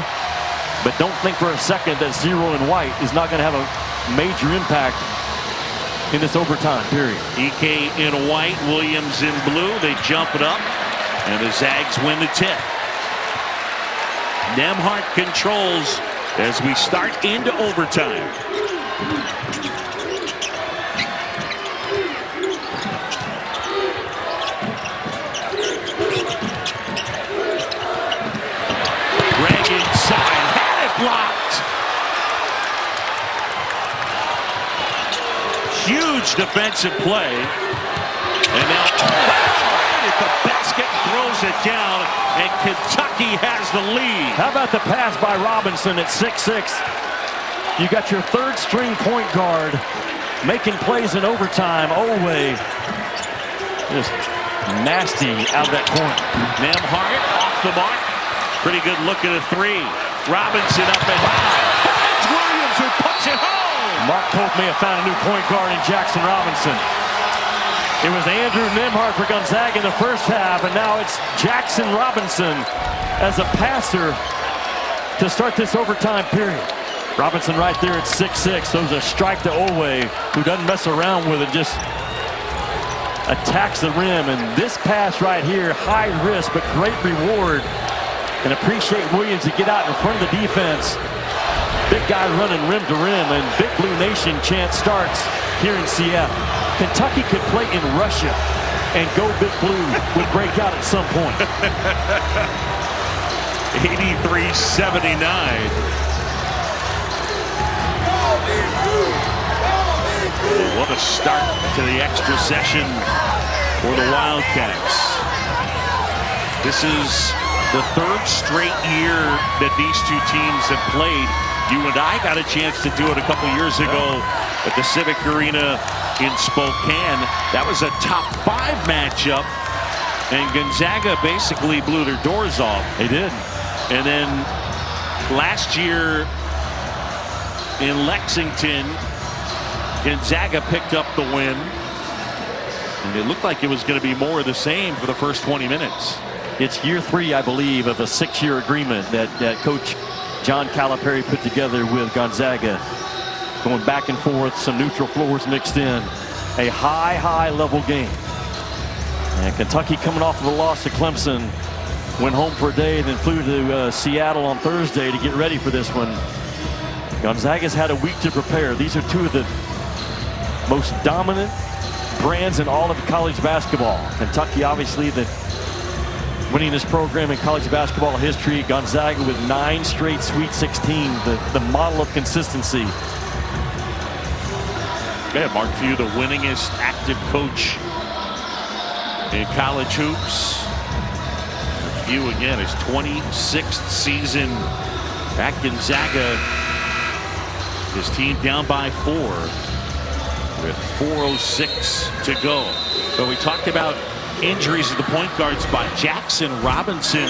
But don't think for a second that 0 and white is not going to have a major impact in this overtime period. Ike in white, Williams in blue. They jump it up, and the Zags win the tip. Nembhard controls as we start into overtime. Greg inside, had it blocked. Huge defensive play. And now at the basket, throws it down, and Kentucky has the lead. How about the pass by Robinson at 6'6"? You got your third string point guard making plays in overtime. Oweh just nasty out of that corner. Nembhard off the mark. Pretty good look at a 3. Robinson up ahead. It's Williams who puts it home. Mark Pope may have found a new point guard in Jackson Robinson. It was Andrew Nembhard for Gonzaga in the first half, and now it's Jackson Robinson as a passer to start this overtime period. Robinson right there at 6'6". Throws a strike to Owe, who doesn't mess around with it, just attacks the rim. And this pass right here, high risk but great reward. And appreciate Williams to get out in front of the defense. Big guy running rim to rim, and Big Blue Nation chant starts here in Seattle. Kentucky could play in Russia, and Go Big Blue would break out at some point. 83-79. What a start to the extra session for the Wildcats. This is the third straight year that these two teams have played. You and I got a chance to do it a couple years ago at the Civic Arena in Spokane. That was a top 5 matchup, and Gonzaga basically blew their doors off. They did. And then last year in Lexington, Gonzaga picked up the win, and it looked like it was going to be more of the same for the first 20 minutes. It's year 3, I believe, of a 6-year agreement that Coach John Calipari put together with Gonzaga. Going back and forth, some neutral floors mixed in. A high level game. And Kentucky, coming off of a loss to Clemson, went home for a day, then flew to Seattle on Thursday to get ready for this one. Gonzaga's had a week to prepare. These are two of the most dominant brands in all of college basketball. Kentucky, obviously, the winningest program in college basketball history. Gonzaga with 9 straight Sweet 16, the model of consistency. Yeah, Mark Few, the winningest active coach in college hoops. Few, again, his 26th season at Gonzaga. His team down by 4 with 4:06 to go. But we talked about injuries to the point guard spot. Jackson Robinson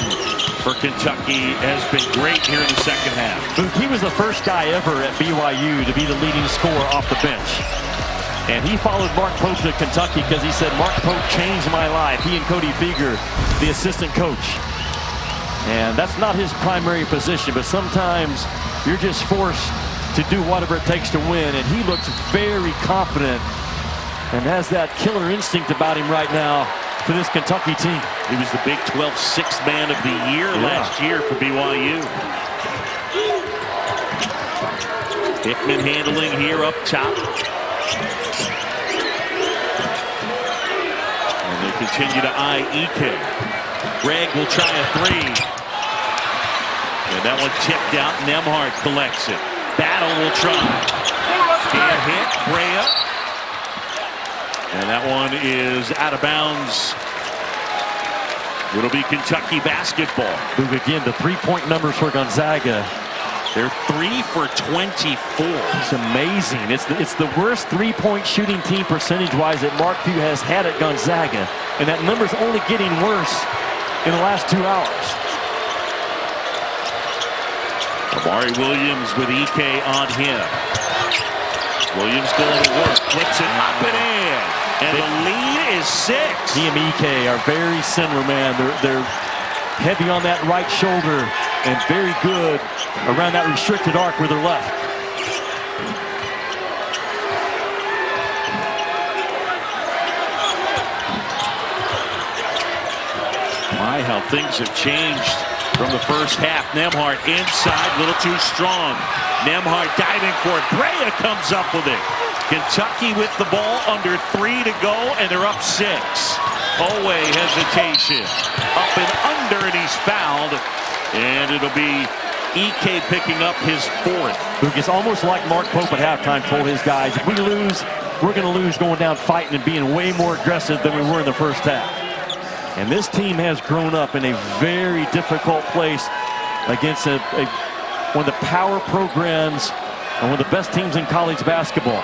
for Kentucky has been great here in the second half. He was the first guy ever at BYU to be the leading scorer off the bench. And he followed Mark Pope to Kentucky because he said, Mark Pope changed my life. He and Cody Feger, the assistant coach. And that's not his primary position, but sometimes you're just forced to do whatever it takes to win. And he looks very confident and has that killer instinct about him right now for this Kentucky team. He was the Big 12 Sixth Man of the Year last year for BYU. Hickman handling here up top. And they continue to eye Ike. Greg will try a 3. And that one tipped out. Nembhard collects it. Battle will try. Can't hit. Brea. And that one is out of bounds. It'll be Kentucky basketball. Again, the 3-point numbers for Gonzaga. They're 3 for 24. It's amazing. It's the worst 3-point shooting team percentage-wise that Mark Few has had at Gonzaga. And that number's only getting worse in the last 2 hours. Amari Williams with Ike on him. Williams going to work. Flips it up and in. And the lead is 6. He and Ike are very similar, man. They're heavy on that right shoulder and very good around that restricted arc with their left. My, how things have changed from the first half. Nembhard inside, a little too strong. Nembhard diving for it. Brea comes up with it. Kentucky with the ball, under 3 to go, and they're up 6. Owe hesitation. Up and under, and he's fouled. And it'll be Ike picking up his 4th. It's almost like Mark Pope at halftime told his guys, if we lose, we're going to lose going down fighting and being way more aggressive than we were in the first half. And this team has grown up in a very difficult place against one of the power programs and one of the best teams in college basketball.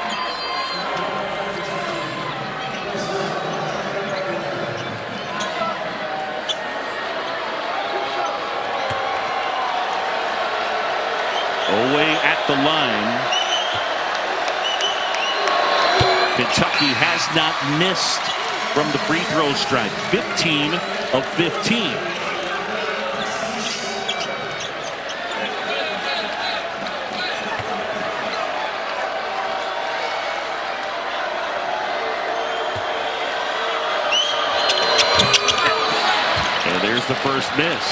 Owe at the line. Kentucky has not missed from the free throw stripe. 15 of 15. the first miss.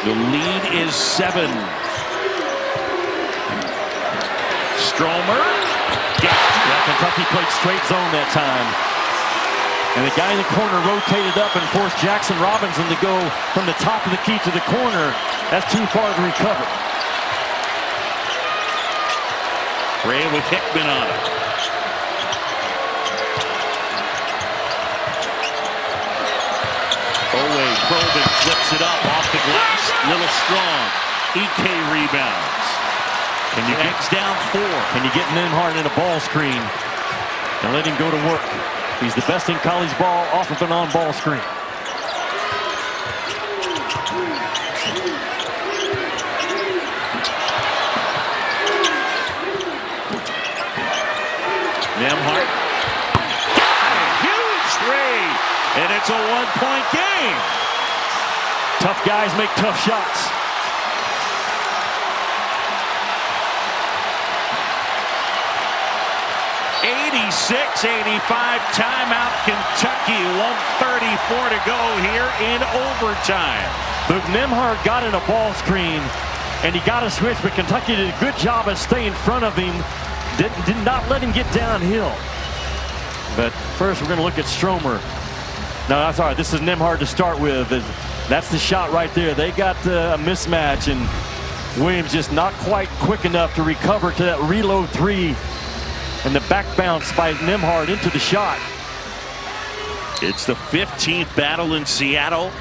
The lead is 7. Stromer. Yeah, Kentucky played straight zone that time. And the guy in the corner rotated up and forced Jackson Robinson to go from the top of the key to the corner. That's too far to recover. Ray with Hickman on it. Owe probing, flips it up off the glass. Little strong. EK rebounds. Can you get down 4? Can you get Nembhard in a ball screen and let him go to work? He's the best in college ball off of an on-ball screen. Nembhard. Huge three. And it's a one-point game. Tough guys make tough shots. '86-'85 timeout Kentucky. 1:34 to go here in overtime. Luke Nembhard got in a ball screen and he got a switch, but Kentucky did a good job of staying in front of him. Did not let him get downhill. But first we're going to look at Stromer. No, I'm sorry. This is Nembhard to start with. That's the shot right there. They got a mismatch, and Williams just not quite quick enough to recover to that reload 3. And the back bounce by Nembhard into the shot. It's the 15th battle in Seattle.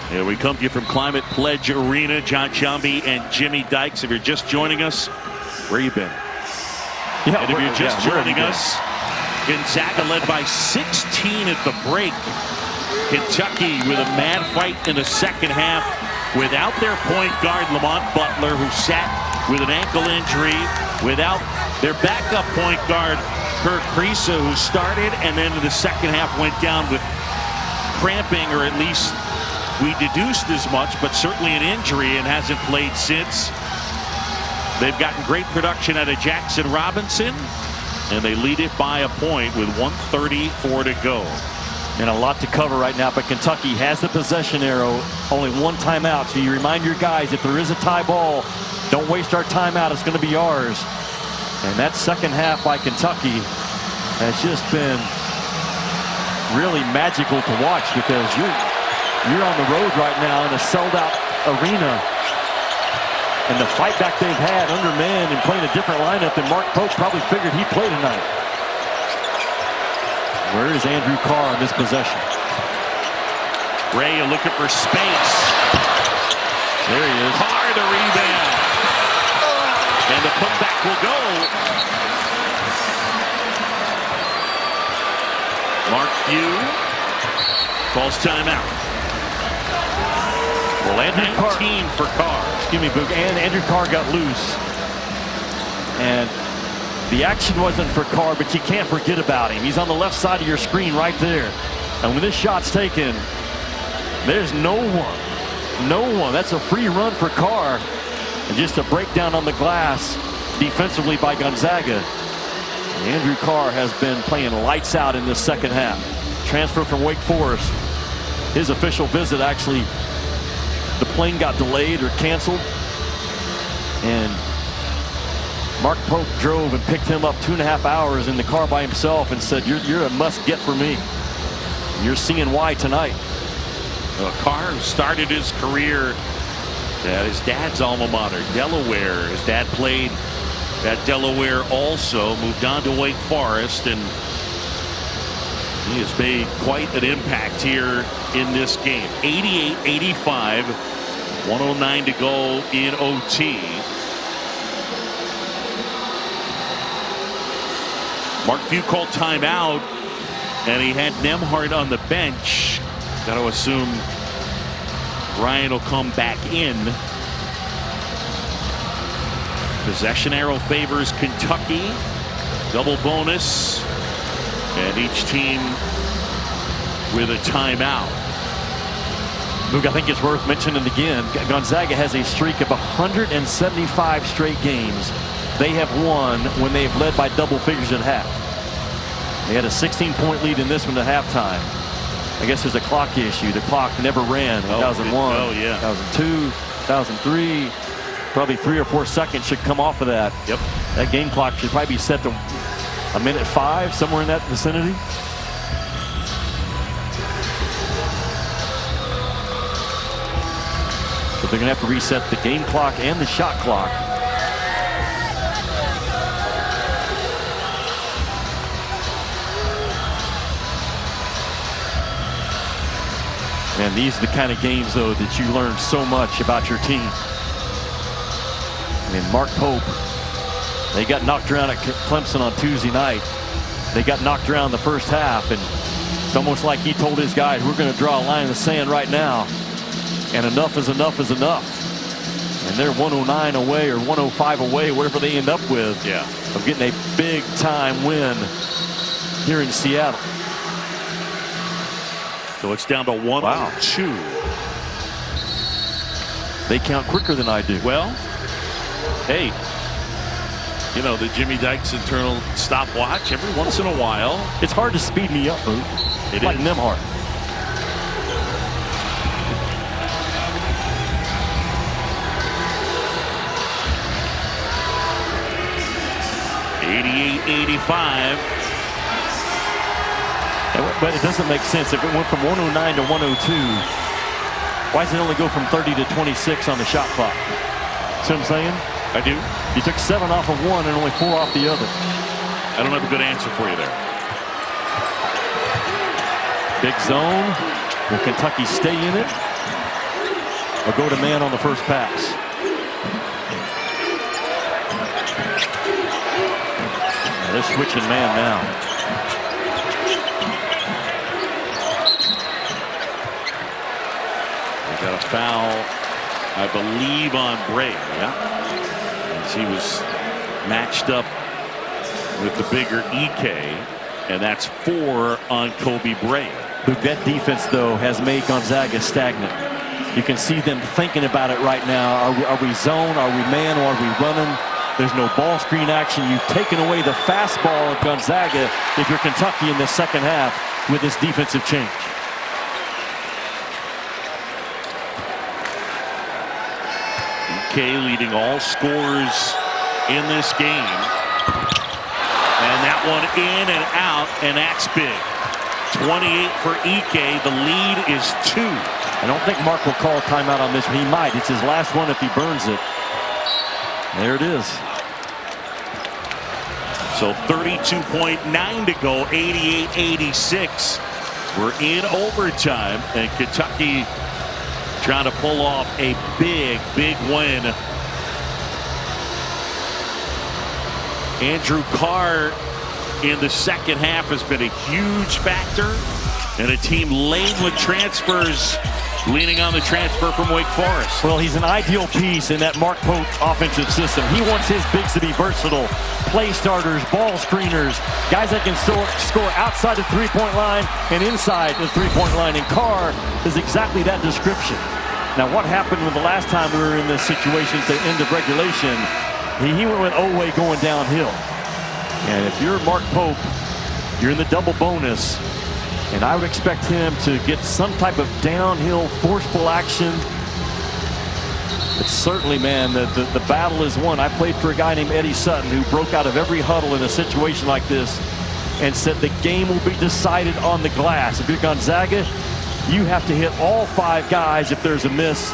Here we come to you from Climate Pledge Arena. John Chambee and Jimmy Dykes. If you're just joining us, where you been? Yeah, and if you're just joining us, Gonzaga led by 16 at the break. Kentucky with a mad fight in the second half without their point guard, Lamont Butler, who sat with an ankle injury, without their backup point guard, Kirk Kriisa, who started and then in the second half went down with cramping, or at least we deduced as much, but certainly an injury, and hasn't played since. They've gotten great production out of Jackson Robinson, and they lead it by a point with 1:34 to go. And a lot to cover right now, but Kentucky has the possession arrow. Only one timeout, so you remind your guys, if there is a tie ball, don't waste our timeout. It's going to be ours. And that second half by Kentucky has just been really magical to watch, because you're on the road right now in a sold-out arena. And the fight back they've had under man and playing a different lineup than Mark Pope probably figured he'd play tonight. Where is Andrew Carr on this possession? Ray looking for space. There he is. Carr the rebound. And the putback will go. Mark Few calls timeout. Well, Andrew 19 for Carr. Excuse me, Boog. And Andrew Carr got loose. And the action wasn't for Carr, but you can't forget about him. He's on the left side of your screen right there. And when this shot's taken, there's no one. No one. That's a free run for Carr. And just a breakdown on the glass defensively by Gonzaga. And Andrew Carr has been playing lights out in this second half. Transfer from Wake Forest. His official visit, actually, the plane got delayed or canceled. And Mark Pope drove and picked him up 2.5 hours in the car by himself and said, you're a must-get for me. And you're seeing why tonight. Carr started his career at his dad's alma mater, Delaware. His dad played at Delaware also, moved on to Wake Forest, and he has made quite an impact here in this game. 88-85, 109 to go in OT. Mark Few called timeout, and he had Nembhard on the bench. Got to assume Ryan will come back in. Possession arrow favors Kentucky. Double bonus. And each team with a timeout. Luke, I think it's worth mentioning again, Gonzaga has a streak of 175 straight games they have won when they've led by double figures at half. They had a 16-point lead in this one at halftime. I guess there's a clock issue. The clock never ran. 2001, 2002, 2003. Probably 3 or 4 seconds should come off of that. Yep. That game clock should probably be set to 1:05, somewhere in that vicinity. So they're going to have to reset the game clock and the shot clock. And these are the kind of games, though, that you learn so much about your team. I mean, Mark Pope, they got knocked around at Clemson on Tuesday night. They got knocked around the first half, and it's almost like he told his guys, we're going to draw a line in the sand right now, and enough is enough is enough. And they're 109 away or 105 away, whatever they end up with, of getting a big-time win here in Seattle. So it's down to 102. They count quicker than I do. Well, hey, you know, the Jimmy Dykes internal stopwatch every once in a while. It's hard to speed me up, Boo. It like is. Nemhart. '88-85. But it doesn't make sense. If it went from 109 to 102, why does it only go from 30 to 26 on the shot clock? See what I'm saying? I do. You took 7 off of one and only 4 off the other. I don't have a good answer for you there. Big zone. Will Kentucky stay in it or go to man on the first pass? Now they're switching man now. Got a foul, I believe, on Bray. As he was matched up with the bigger EK, and that's 4 on Kobe Bray. That defense, though, has made Gonzaga stagnant. You can see them thinking about it right now. Are we zone? Are we man? Or are we running? There's no ball screen action. You've taken away the fastball of Gonzaga if you're Kentucky in the second half with this defensive change. EK leading all scorers in this game. And that one in and out, and that's big. 28 for EK. The lead is 2. I don't think Mark will call a timeout on this. He might. It's his last one if he burns it. There it is. So 32.9 to go, 88-86. We're in overtime, and Kentucky trying to pull off a big, big win. Andrew Carr in the second half has been a huge factor, and a team laden with transfers, leaning on the transfer from Wake Forest. Well, he's an ideal piece in that Mark Pope offensive system. He wants his bigs to be versatile, play starters, ball screeners, guys that can score outside the three-point line and inside the three-point line. And Carr is exactly that description. Now, what happened when the last time we were in this situation at the end of regulation? He went with Oweh going downhill. And if you're Mark Pope, you're in the double bonus. And I would expect him to get some type of downhill, forceful action. But certainly, man, the battle is won. I played for a guy named Eddie Sutton who broke out of every huddle in a situation like this and said the game will be decided on the glass. If you're Gonzaga, you have to hit all 5 guys if there's a miss.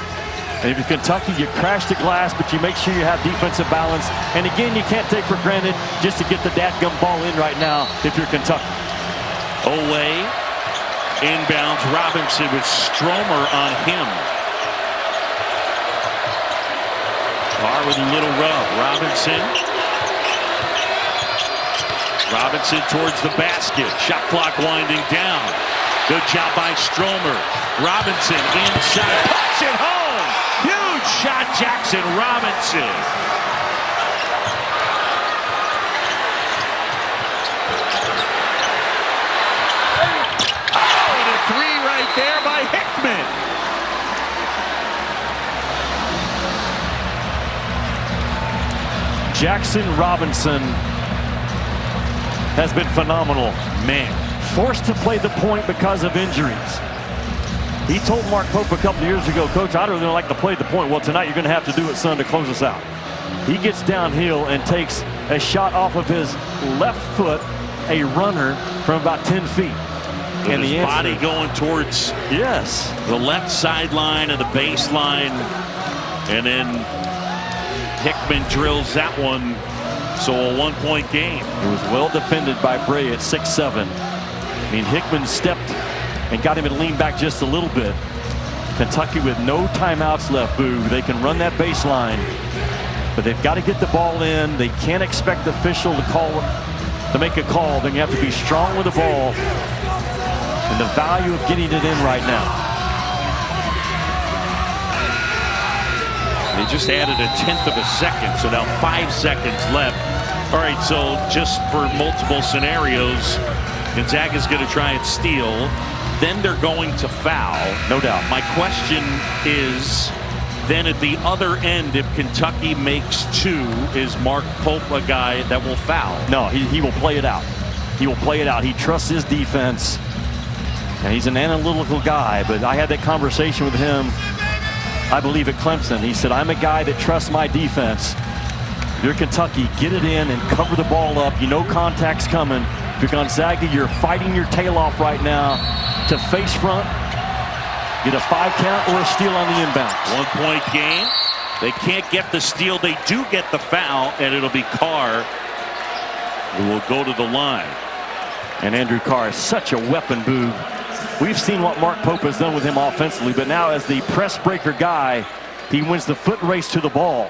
And if you're Kentucky, you crash the glass, but you make sure you have defensive balance. And again, you can't take for granted just to get the dadgum ball in right now if you're Kentucky. Oweh inbounds. Robinson with Stromer on him. Carr with a little rub. Robinson towards the basket. Shot clock winding down. Good job by Stromer. Robinson inside. Puts it home. Huge shot, Jackson Robinson. Oh, and a 3 right there by Hickman. Jackson Robinson has been phenomenal. Man. Forced to play the point because of injuries. He told Mark Pope a couple of years ago, Coach, I don't really like to play the point. Well, tonight you're going to have to do it, son, to close us out. He gets downhill and takes a shot off of his left foot, a runner from about 10 feet. With and his the body going towards the left sideline of the baseline. And then Hickman drills that one. So a 1-point game. It was well defended by Bray at 6'7". I mean, Hickman stepped and got him to lean back just a little bit. Kentucky with no timeouts left, Boo. They can run that baseline, but they've got to get the ball in. They can't expect the official to make a call. Then you have to be strong with the ball. And the value of getting it in right now. They just added a 1/10 of a second, so now 5 seconds left. All right, so just for multiple scenarios, Gonzaga's going to try and steal. Then they're going to foul. No doubt. My question is, then at the other end, if Kentucky makes 2, is Mark Pope a guy that will foul? No, he will play it out. He will play it out. He trusts his defense. And he's an analytical guy, but I had that conversation with him, I believe, at Clemson. He said, I'm a guy that trusts my defense. If you're Kentucky, get it in and cover the ball up. You know contact's coming. If you're Gonzaga, you're fighting your tail off right now to face front, get a 5 count or a steal on the inbound. 1-point game. They can't get the steal. They do get the foul, and it'll be Carr who will go to the line. And Andrew Carr is such a weapon, Boo. We've seen what Mark Pope has done with him offensively, but now as the press breaker guy, he wins the foot race to the ball.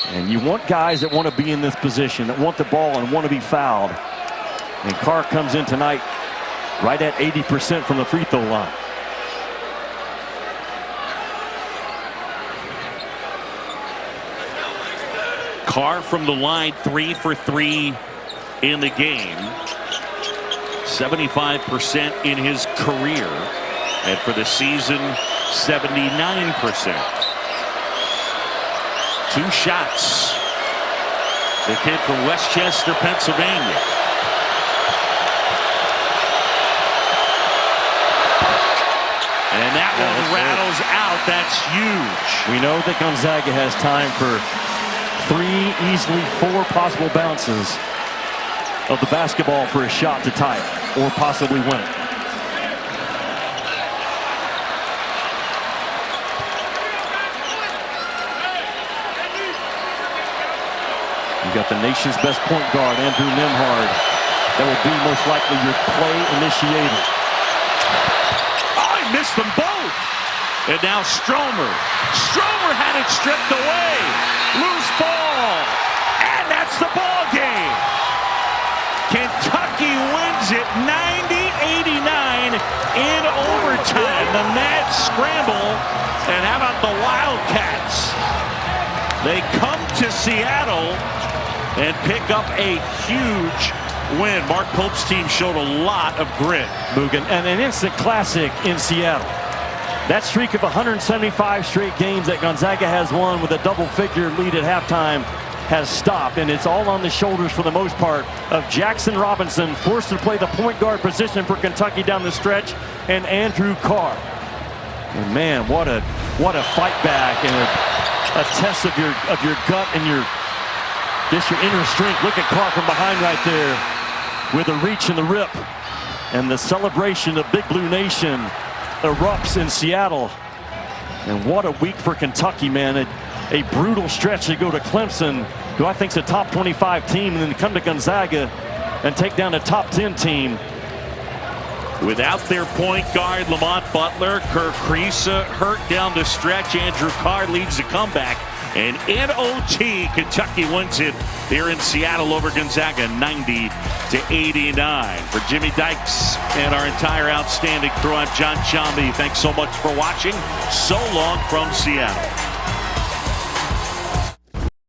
And you want guys that want to be in this position, that want the ball and want to be fouled. And Carr comes in tonight right at 80% from the free throw line. Carr from the line, 3 for 3 in the game. 75% in his career. And for the season, 79%. 2 shots. The kid from Westchester, Pennsylvania. And that one rattles out. That's huge. We know that Gonzaga has time for 3, easily 4 possible bounces of the basketball for a shot to tie it or possibly win it. You got the nation's best point guard, Andrew Nembhard. That will be most likely your play initiator. Oh, he missed them both. And now Stromer. Stromer had it stripped away. Loose ball. And that's the ball game. Kentucky wins it 90-89 in overtime. The mad scramble. And how about the Wildcats? They come to Seattle and pick up a huge win. Mark Pope's team showed a lot of grit. Mugen, and an instant classic in Seattle. That streak of 175 straight games that Gonzaga has won with a double-figure lead at halftime has stopped, and it's all on the shoulders for the most part of Jackson Robinson, forced to play the point guard position for Kentucky down the stretch, and Andrew Carr. And man, what a fight back and a test of your gut and your inner strength. Look at Carr from behind right there with the reach and the rip, and the celebration of Big Blue Nation erupts in Seattle. And what a week for Kentucky, man. A brutal stretch to go to Clemson, who I think is a top 25 team, and then come to Gonzaga and take down a top 10 team. Without their point guard, Lamont Butler, Kirk Kriisa hurt down the stretch. Andrew Carr leads the comeback. And in OT, Kentucky wins it here in Seattle over Gonzaga, 90-89. For Jimmy Dykes and our entire outstanding crew, I'm John Shambi. Thanks so much for watching. So long from Seattle.